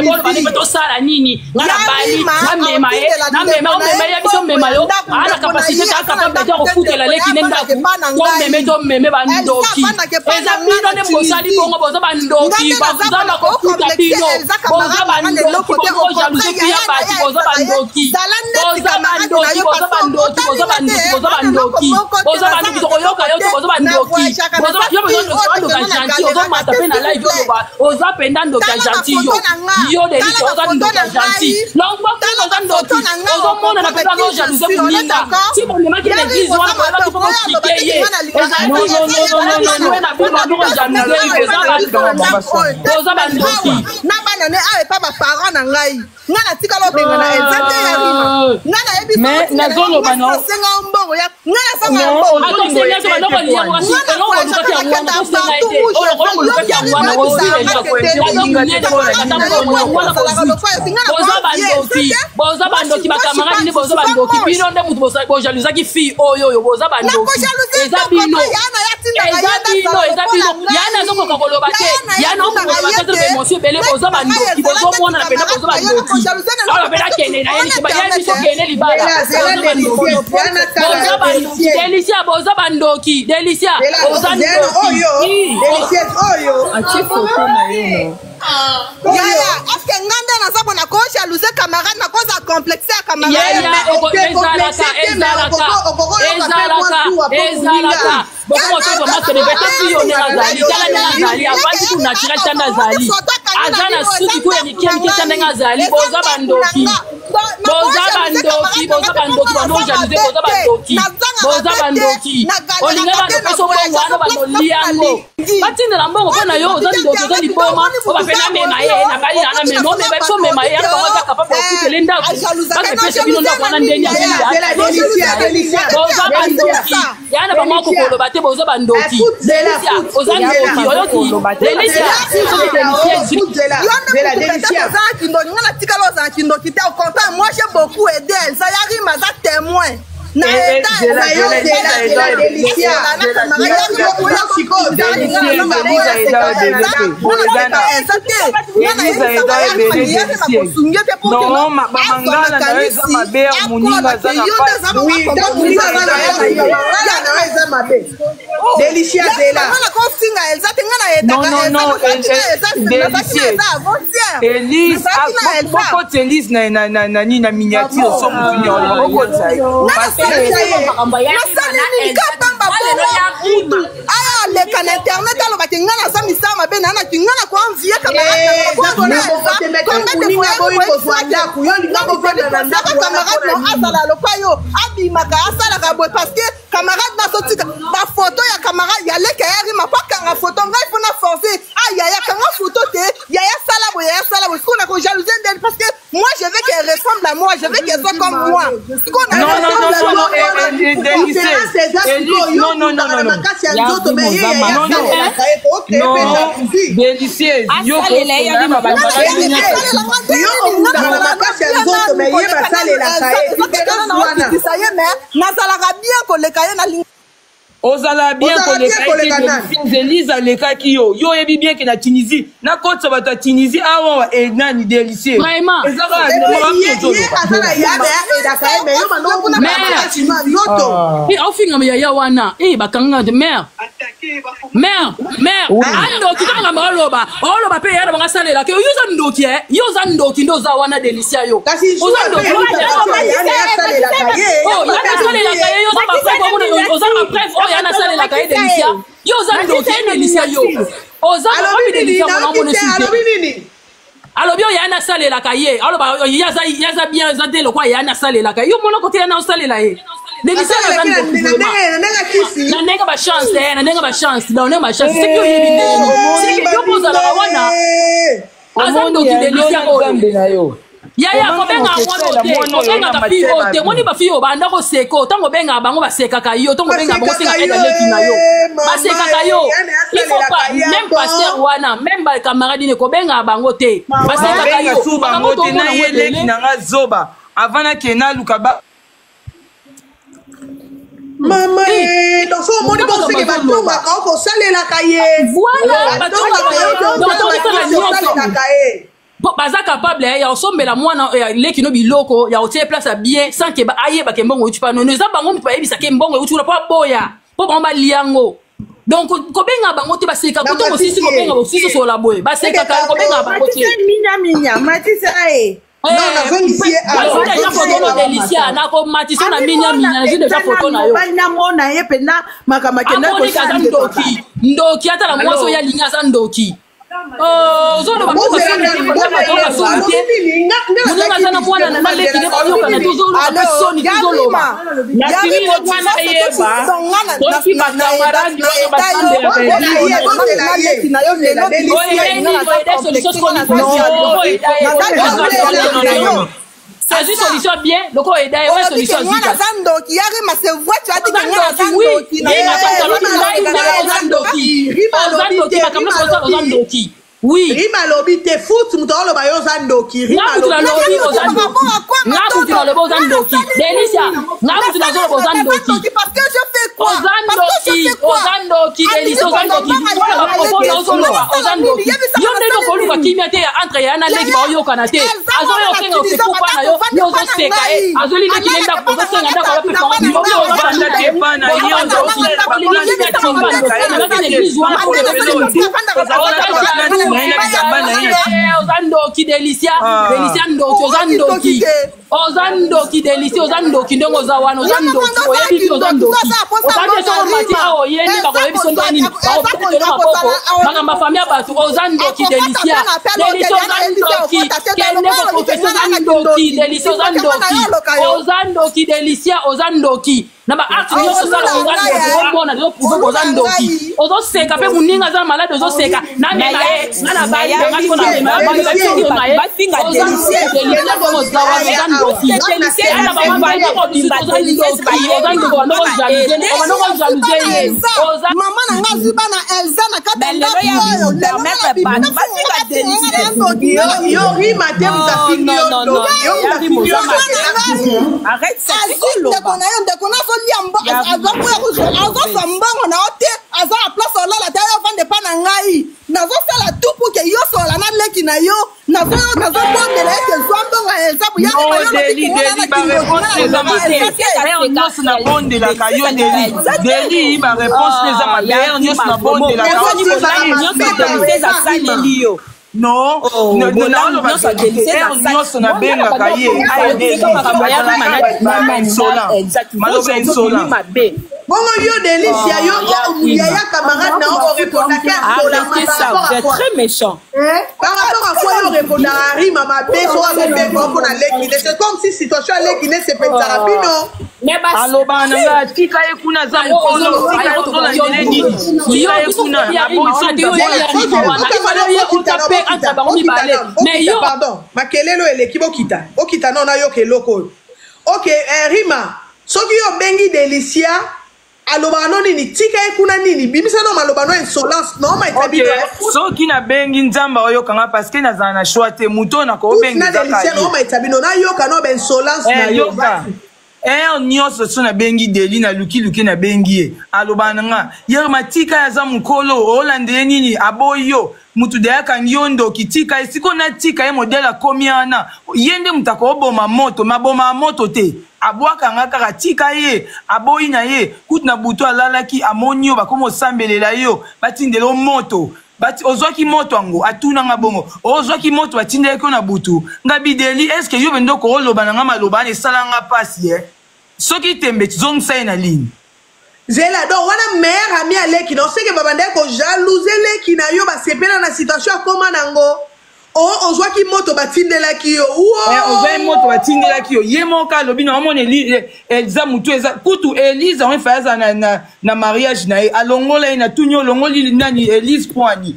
ont fait des choses à Nini, la Bali, la Memaye, la Memaye, la Memaye, la capacité capable de dire au foot et la lait qui n'est pas comme Mémé Bandoki. Les amis dans les Bosali, Bongo Bosa Bandoki, Bosa Bandoki, Bosa Bandoki, Bosa jalousie, Pia Bati, Bosa Bandoki, Bosa Bandoki, Bosa Bandoki, Bosa Bandoki, Bosa Bandoki, Tokoyoka, Bosa Bandoki, Bosa Bandoki, gentil, Bosa Matape na live, Bosa Pendando gentil, yo de Bosa Bandoki gentil. L'envoi Bosa Bandoki, Bosa Mona na Penda no jalousie pour Linda. Si mon nema qui l'église, on va pas pour expliquer. Bosa Bandoki. Na banane a pas ma parent na ngai. Ngana tika lo benga na Elzate Yarima. Ngana ebi mais nazolo bano senga mbongo ya ngana sanga boza bandoki bakamaradi ne boza bandoki bino nde mutu bojaluzaki fille oyo boza bandoki eza bino yana azokoka koloba te yana okokoloba te bemosi ebele boza bandoki bozomona na pena boza bandoki awa pena kende na ye likiba ye biso kende libala boza bandoki Delicia boza bandoki Delicia boza bandoki Yaya, est-ce que nganda na zabo na ko jalouser camarade na cause complexer camarade ezalaka boko to ma se répéter puis on est azali tala na azali avandi tu naturel tana azali azana suki ko ni kemi tana azali boza bandoki bano jalouser boza bandoki olinga bano peso bongwana bano liango batinda mbongo pona yo ozali ndoki ozali boma obapena mema ye na bali na mema me ba so mema ye ko waza capable de couper ndako ba pesa bino ndako na ndeni boza bandoki yana ba mako kolo bate boza bandoki ozali ndoki oyoti Delicia moi j'ai beaucoup aidé ça Yarima ça témoin na leka na internet alobaki nga naza misala mabe na naki nga na koanvie camarade azala lokwa yo abimaka asalaka boye parce que camarade nasotika bafoto ya camarade ya leka Yarima po akanga foto ngai mpona force ayaya kanga foto te yaya sala boye sikoyo na kojalousie ndeni parce que moi je veux qu'elle ressemble à moi, je veux qu'elle soit comme moi. ozala bien koleka Elise alekaki yo yebi bien ke na Tunisie na kota bato ya Tunisie awa nani Delicia vraiment ofinga yaya wana bakanga de mère Mère, ando kitanga ngaloba. Oloba pe yada banga salela ke yuza ndoki yuza ndoki ndo za wana delicia yo. Uza ndoki oh yana salela ka yuza ba preuve ko uza ba preuve oh yana salela ka delicia. Yuza ndoki delicia yo. Uza ba delicia mo mo nesi. Alors bien yana salela ka ye. Aloba yaza bien za de lo kwa yana salela ka. Yo mo na kote yana salela ye. Delicia na nenga ba chance na nenga ba chance na nenga ba chance c'est que c'est que pose la wana azando ki delicia o ya ko benga mwana benga ka fiyo te moni ba fiyo ba ndako seko tango benga bango ba seka ka yo tango benga bango seka eda leki na yo ba seka ka yo il faut pas même pasteur wana même ba camarade ne ko benga bango te ba seka ka yo bango te na ye leki na zoba avant que na lukaba Maman, dans son monde, bon, c'est que bateau va quand ça les la cahier. Voilà, bateau va baza capable ya osombela mwana leki no biloko ya otie place bien sans que aye ba kembongo uti pa no neza bango mtu bayebisa ke mbongo uti pa boya po ba liango donc ko benga bango te baseka ko to sisi ko benga sisi so la boye baseka ko benga bango te minya matisa eh non ici alors déjà photo no delicia na ko matisa na minya na déjà photo na yo bana mona ye pena makama kenda ko ndoki ata la mwaso ya linga za ndoki oh zolo ba ko sana ko ba so te munga sana mwana na leki ne ba yo kana tuzolo ba soni tuzolo ba na tini mo mwana yeba to ba kamara ndio ba sande ya c'est une solution bien loko eda ouais solution zika zando qui arrive ma se voit tu as dit que moi zando qui zando qui oui rima lobi te foot mutolo ba yo zando ki rima lobi ngaku tu lo bo zando ki delicia ngaku tu lo bo zando ki parce que je fais quoi zando ki delicia zando ki zando ki yo ndeko ko luka kimia te entre yana leki ba yo kana te azo yo kenga se kupa na yo yo zo seka azo li leki nenda ko zo senga ndako pe ko yo zanda te pana yo ndo ozandoki delicia delicia ndoki ozandoki ozandoki delicia ozandoki ndongo za wana ozandoki oyebi ozandoki otande so mati awo yeni ba koyebi so ndani ba opetelo maboko makamba famia batu ozandoki delicia delicia ozandoki kende ko professeur ozandoki delicia ozandoki delicia ozandoki na ba art nyonso sala ozandoki omona zo pouvoir ozandoki ozoseka pe muninga za malade ozoseka na mena e na ba ye ngako na mena ba finga delicia ko zawa ozandoki delicia na ba mama ko ozandoki maman na ngazi bana Elsa na kata lelo ya permettre pas ba finga delicia yo rima te mutafingi yo arrête ça ndeko na so liambo azo mbongo na ote azo a place olala ta yo vande pa na ngai nazo sala tout pour que yo sola na leki na yo nazo bombela eke zwambongo Elsa bu ya Deli ba réponse les amateur nyos na bonde la non non ça délicieux nyos na benga kaye bongo yo delicia yo ya camarade na o répondre c'est très méchant par rapport à quoi yo répondre à rima ma beso avec bengo na leki c'est comme si situation leki ne se pensera plus non mais bas aloba na tika ekuna za mkono tika ekuna nini tika ekuna na mais yo pardon makelelo eleki bokita okita non na yo keloko OK rima soki yo bengi delicia aloba no nini tika ekuna nini bimisa no maloba no insolence no ma etabi soki na bengi nzamba oyo kanga parce que nazana na choix te muto na ko bengi na delicia no ma etabi no na yo kana ben insolence na yo nyonso so na bengi deli na luki na bengi alobana nga yer matika ya za mukolo olande nini aboyo mutu de yaka nyondo kitika isiko na tika ye modela komiana yende mutako oboma moto maboma moto te abwaka nga kaka tika ye aboyi na ye kutu na buto alalaki amonio bakomo sambelela yo batindelo moto bati ozwaki moto ango atuna nga bongo ozwaki moto batindeli ko na butu nga bideli eske yo bendo ko oloba na nga maloba ne sala nga pasi soki tembe tizongisa ye na ligne zela donc wana mère ami aleki non seke babandaki ko jalouser leki na yo basepela na situation akoma nango ozwaki moto batindelaki yo ozwaki moto batindelaki yo ye moka alobi na omona eza mutu eza kutu Elise oefayaza na mariage na ye alongola ye na tuni olongoli nani Elise poani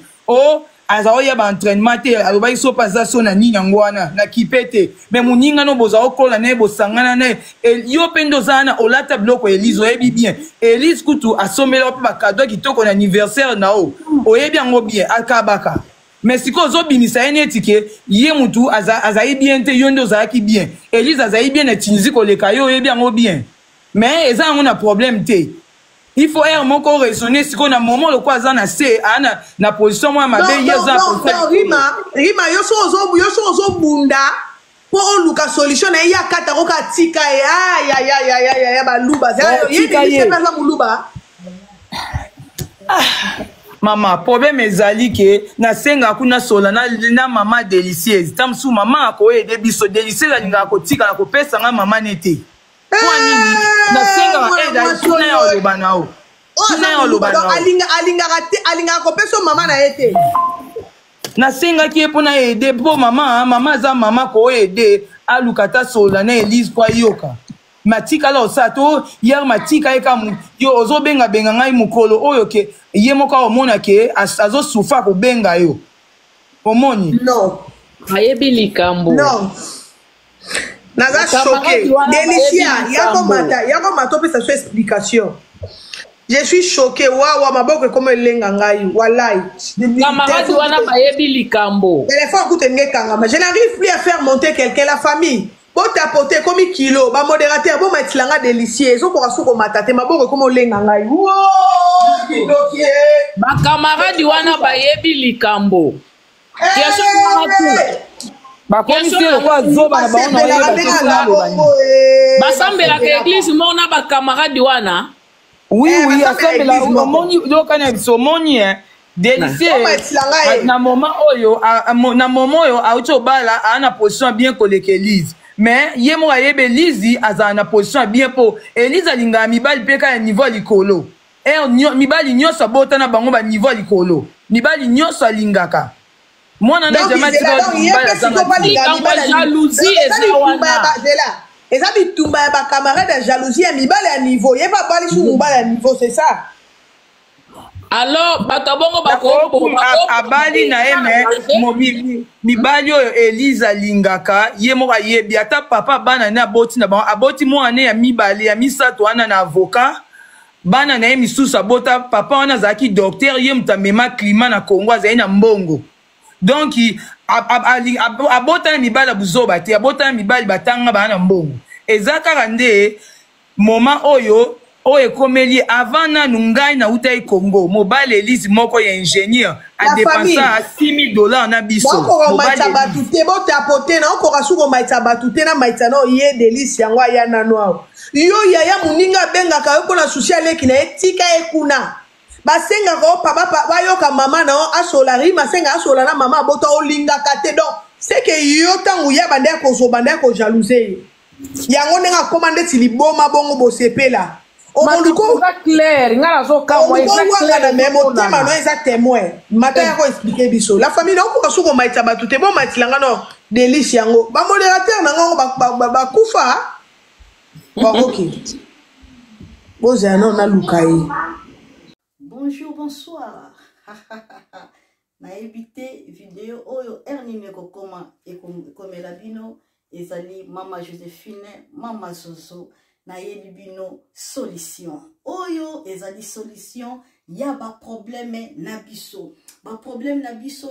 aza oyeba entraînement te alobaki so paza so na nini yango wana na kipete me moninga no boza okola na ye bosangana na ye yo mpe nde oza wana olata biloko Elise oyebi bien Elise kutu asombela mpe bakado kitoko na anniversaire na o oyebi yango bien akabaka mais siko ozobimisa ye neti ke ye mutu azali bien te yo nde ozalaki bien Elise azali bien na Tunisie koleka yo oyebi yango bien mais eza yango na problème te il faut être moko raisonner siko na moment le quoi na se ana na position moi mabe yeza rima yo so ozobunda po oluka solution na ya kata ko katika ya baluba za muluba mama problème ezali ke na senga kuna sola na mama délicieuse tamsu mama ako ede biso délicieuse alinga ko tika na ko pesa nga mama nete kwa nini na senga eda tuna ya olobana o tuna ya olobana alinga ko pesa mama na ete na senga ki epona ede po mama za mama ko ede alukata sola na Elise kwa yoka matika la osato hier matika eka yo ozo benga ngai mukolo oyo ke ye moka omona ke azo sufa ko benga yo omoni non ayebi likambo non naza choqué Delicia yako mata pe sa explication je suis choqué wa maboko comme lenga ngai wallahi camarade wana ayebi likambo téléphone coûte ngekanga mais je n'arrive plus à faire monter quelqu'un la famille tapoter comme kilo ba modérateur bon matilanga délicieux so ko rasuko matate maboko comme lenga ngai ba camarade wana bayebi likambo keso ba commissaire kwa zoba na baona basambela ke église mona ba camarade wana oui asambela omoni lokana bisomoni délicieux na moment oyo auto bala ana position bien koleka Elise mais ye mo ayebe Elise aza na position bien po Elise alinga mibali peka ya niveau likolo mibali nyonso abotana bango ba niveau likolo mibali nyonso alingaka mwana na jamaa jalousie eza bitumba ya ba camarade ya jalousie ya mibali ya niveau ye ba bali su mibali ya niveau c'est ça. Alors batabongo bako abali na eme mibali oyo Elise alingaka ye mo ayebi ata papa bana na boti na ba aboti mo ane ya mibali ya misato wana na avocat bana na misusu abota papa wana zaki docteur ye mutamema climat na Congo azali na mbongo donc abota na mibali buzoba te abota na mibali batanga bana mbongo ezaka nde moment oyo komeli avant na nungai na utai Congo mobile Elise moko ya ingénieur a dépensé $6,000 na biso mobile batute bo tapoter na ko rasuko maitsa batute na maitsa no ye Elise yango ya na noa yo ya muninga benga ka ko na souci aleki na etika ekuna basenga ko papa bayoka mama na asola rima senga asola na mama bota olinga kate donc c'est que yo tangu ya bande ko zo bande ko jalouser yango nenga commande ti liboma bongo bosepela Maluko clair ngara zo ka moi exactement même motema no eza témoin mata ya ko expliquer biso la famille on ko suko maitsa batute bon matilanga no Delice yango ba modérateur nango ba kufa bon OK boza non na lukai. Bonjour bonsoir na évité vidéo oyo ernimeko koma ekomela bino ezali mama Joséphine mama Zozo na yebi bino solution oyo ezali solution ya ba problème na biso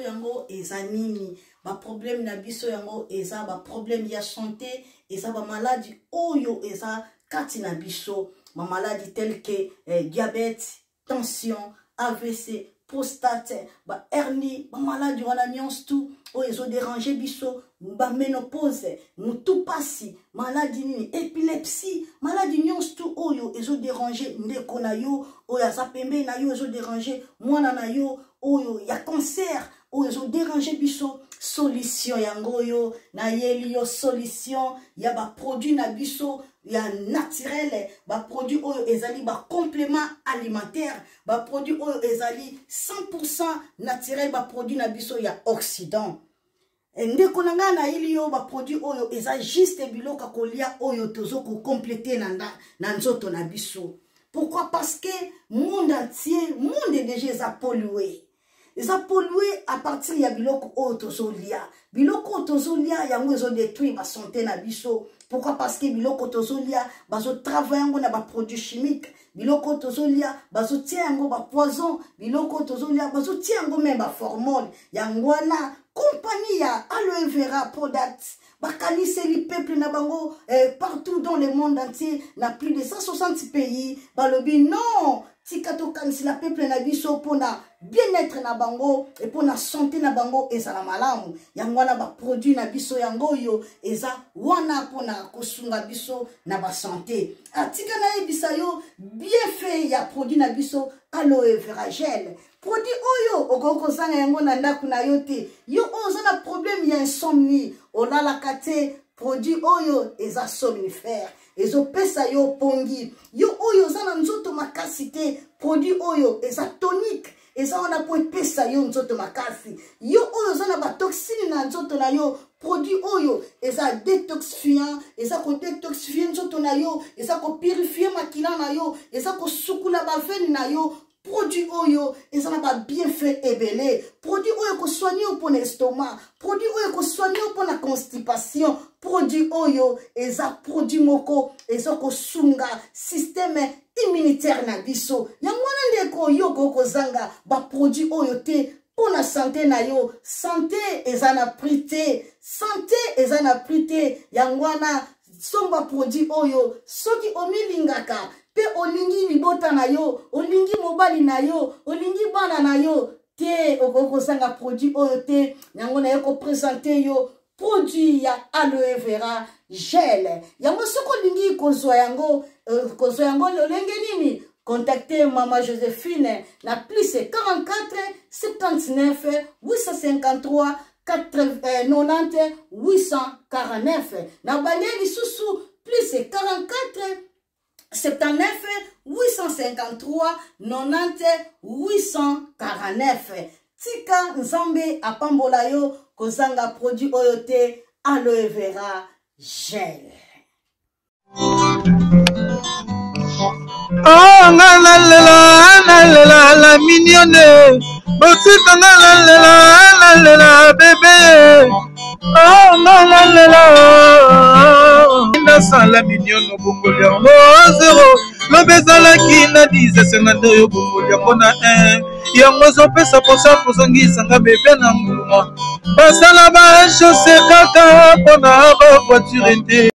yango eza nini ba problème na biso yango eza ba problème ya santé eza ba maladie oyo eza kati na biso ma maladie telle que diabète, tension, AVC, prostate, ba hernie, ba maladie wana nyonso tout o ezo déranger biso, ba ménopause, mutu pasi, maladie nini, épilepsie, maladie nyonso tout oyo ezo déranger ndeko na yo, oyo aza pembe na yo ezo déranger mwana na yo, oyo ya cancer, oyo ezo déranger biso, solution yango yo na yeli yo solution ya ba produit na biso ya naturel, ba produit oyo ezali ba complément alimentaire, ba produit oyo ezali 100% naturel, ba produit na biso ya Occident. Ndeko na nga na yeli yo ba produit oyo eza juste biloka kolia oyo tozo ko compléter na nzoto na biso. Pourquoi? Parce que monde entier, monde déjà pollué. Ils ont pollué à partir de biloko otozolia. Biloko otozolia yango ezo détruire ba santé na biso. Pourquoi? Parce que biloko otozolia bazo travailler yango na ba produits chimiques. Biloko otozolia bazo tia yango ba poison. Biloko otozolia bazo tia yango même ba hormone. Yango na compagnie ya aloe vera products. Bakanise li peuple na bango partout dans le monde entier, na plus de 160 pays. Balobi non. Tikato kanisi la peuple na biso pona bien-être na bango et pona santé na bango eza la malamu. Yango wana ba produit na biso yango yo eza wana pona kosunga biso na ba santé. Atika na ebisa yo bien fait ya produit na biso aloe vera gel. Produit oyo okoko sanga yango na ndaku na yo te. Yo ozo na problème ya insomnie. Olala kate produit oyo eza somnifère. Ezo pesa yo pongi. Yo oyo za na nzoto makasi te. Produit oyo eza tonique. Eza wana po pesa yo nzoto makasi. Yo oyo za na ba toxine na nzoto na yo. Produit oyo eza détoxifiant. Eza ko détoxifier nzoto na yo. Eza ko purifier makila na yo. Eza ko sukula ba veine na yo. Produit oyo, ils ont pas bien fait ébélé. Produit oyo ko soigner pour l'estomac. Produit oyo ko soigner pour la constipation. Produit oyo, ils ont produit moko, ils ont ko sunga système immunitaire na biso. Yangwana ndeko yo ko zanga ba produit oyo te pour la santé na yo. Santé ezana prité. Santé ezana prité. Yangwana somba produit oyo soki omilingaka. Pe olingi libota na yo, olingi mobali na yo, olingi bana na yo, te okoko sanga produit oyo te, yango na yo ko présenter yo produit ya aloe vera gel. Yango soko lingi kozwa yango lolenge nini? Contactez Maman Joséphine na plus 44 79 853 90 849. Na bale lisusu plus 44 79 853 90 849. Tika nzambe apambola yo kozanga produit oyo te aloe vera gel. Oh la mignonne, botita la bébé. Oh sans la mignonne bokolia oh zéro le bezala qui na 10 52 bokolia kona 1 yango zo pesa posa posongisa nga bébé na mbuma basala ba chaussée kaka pona ba voiture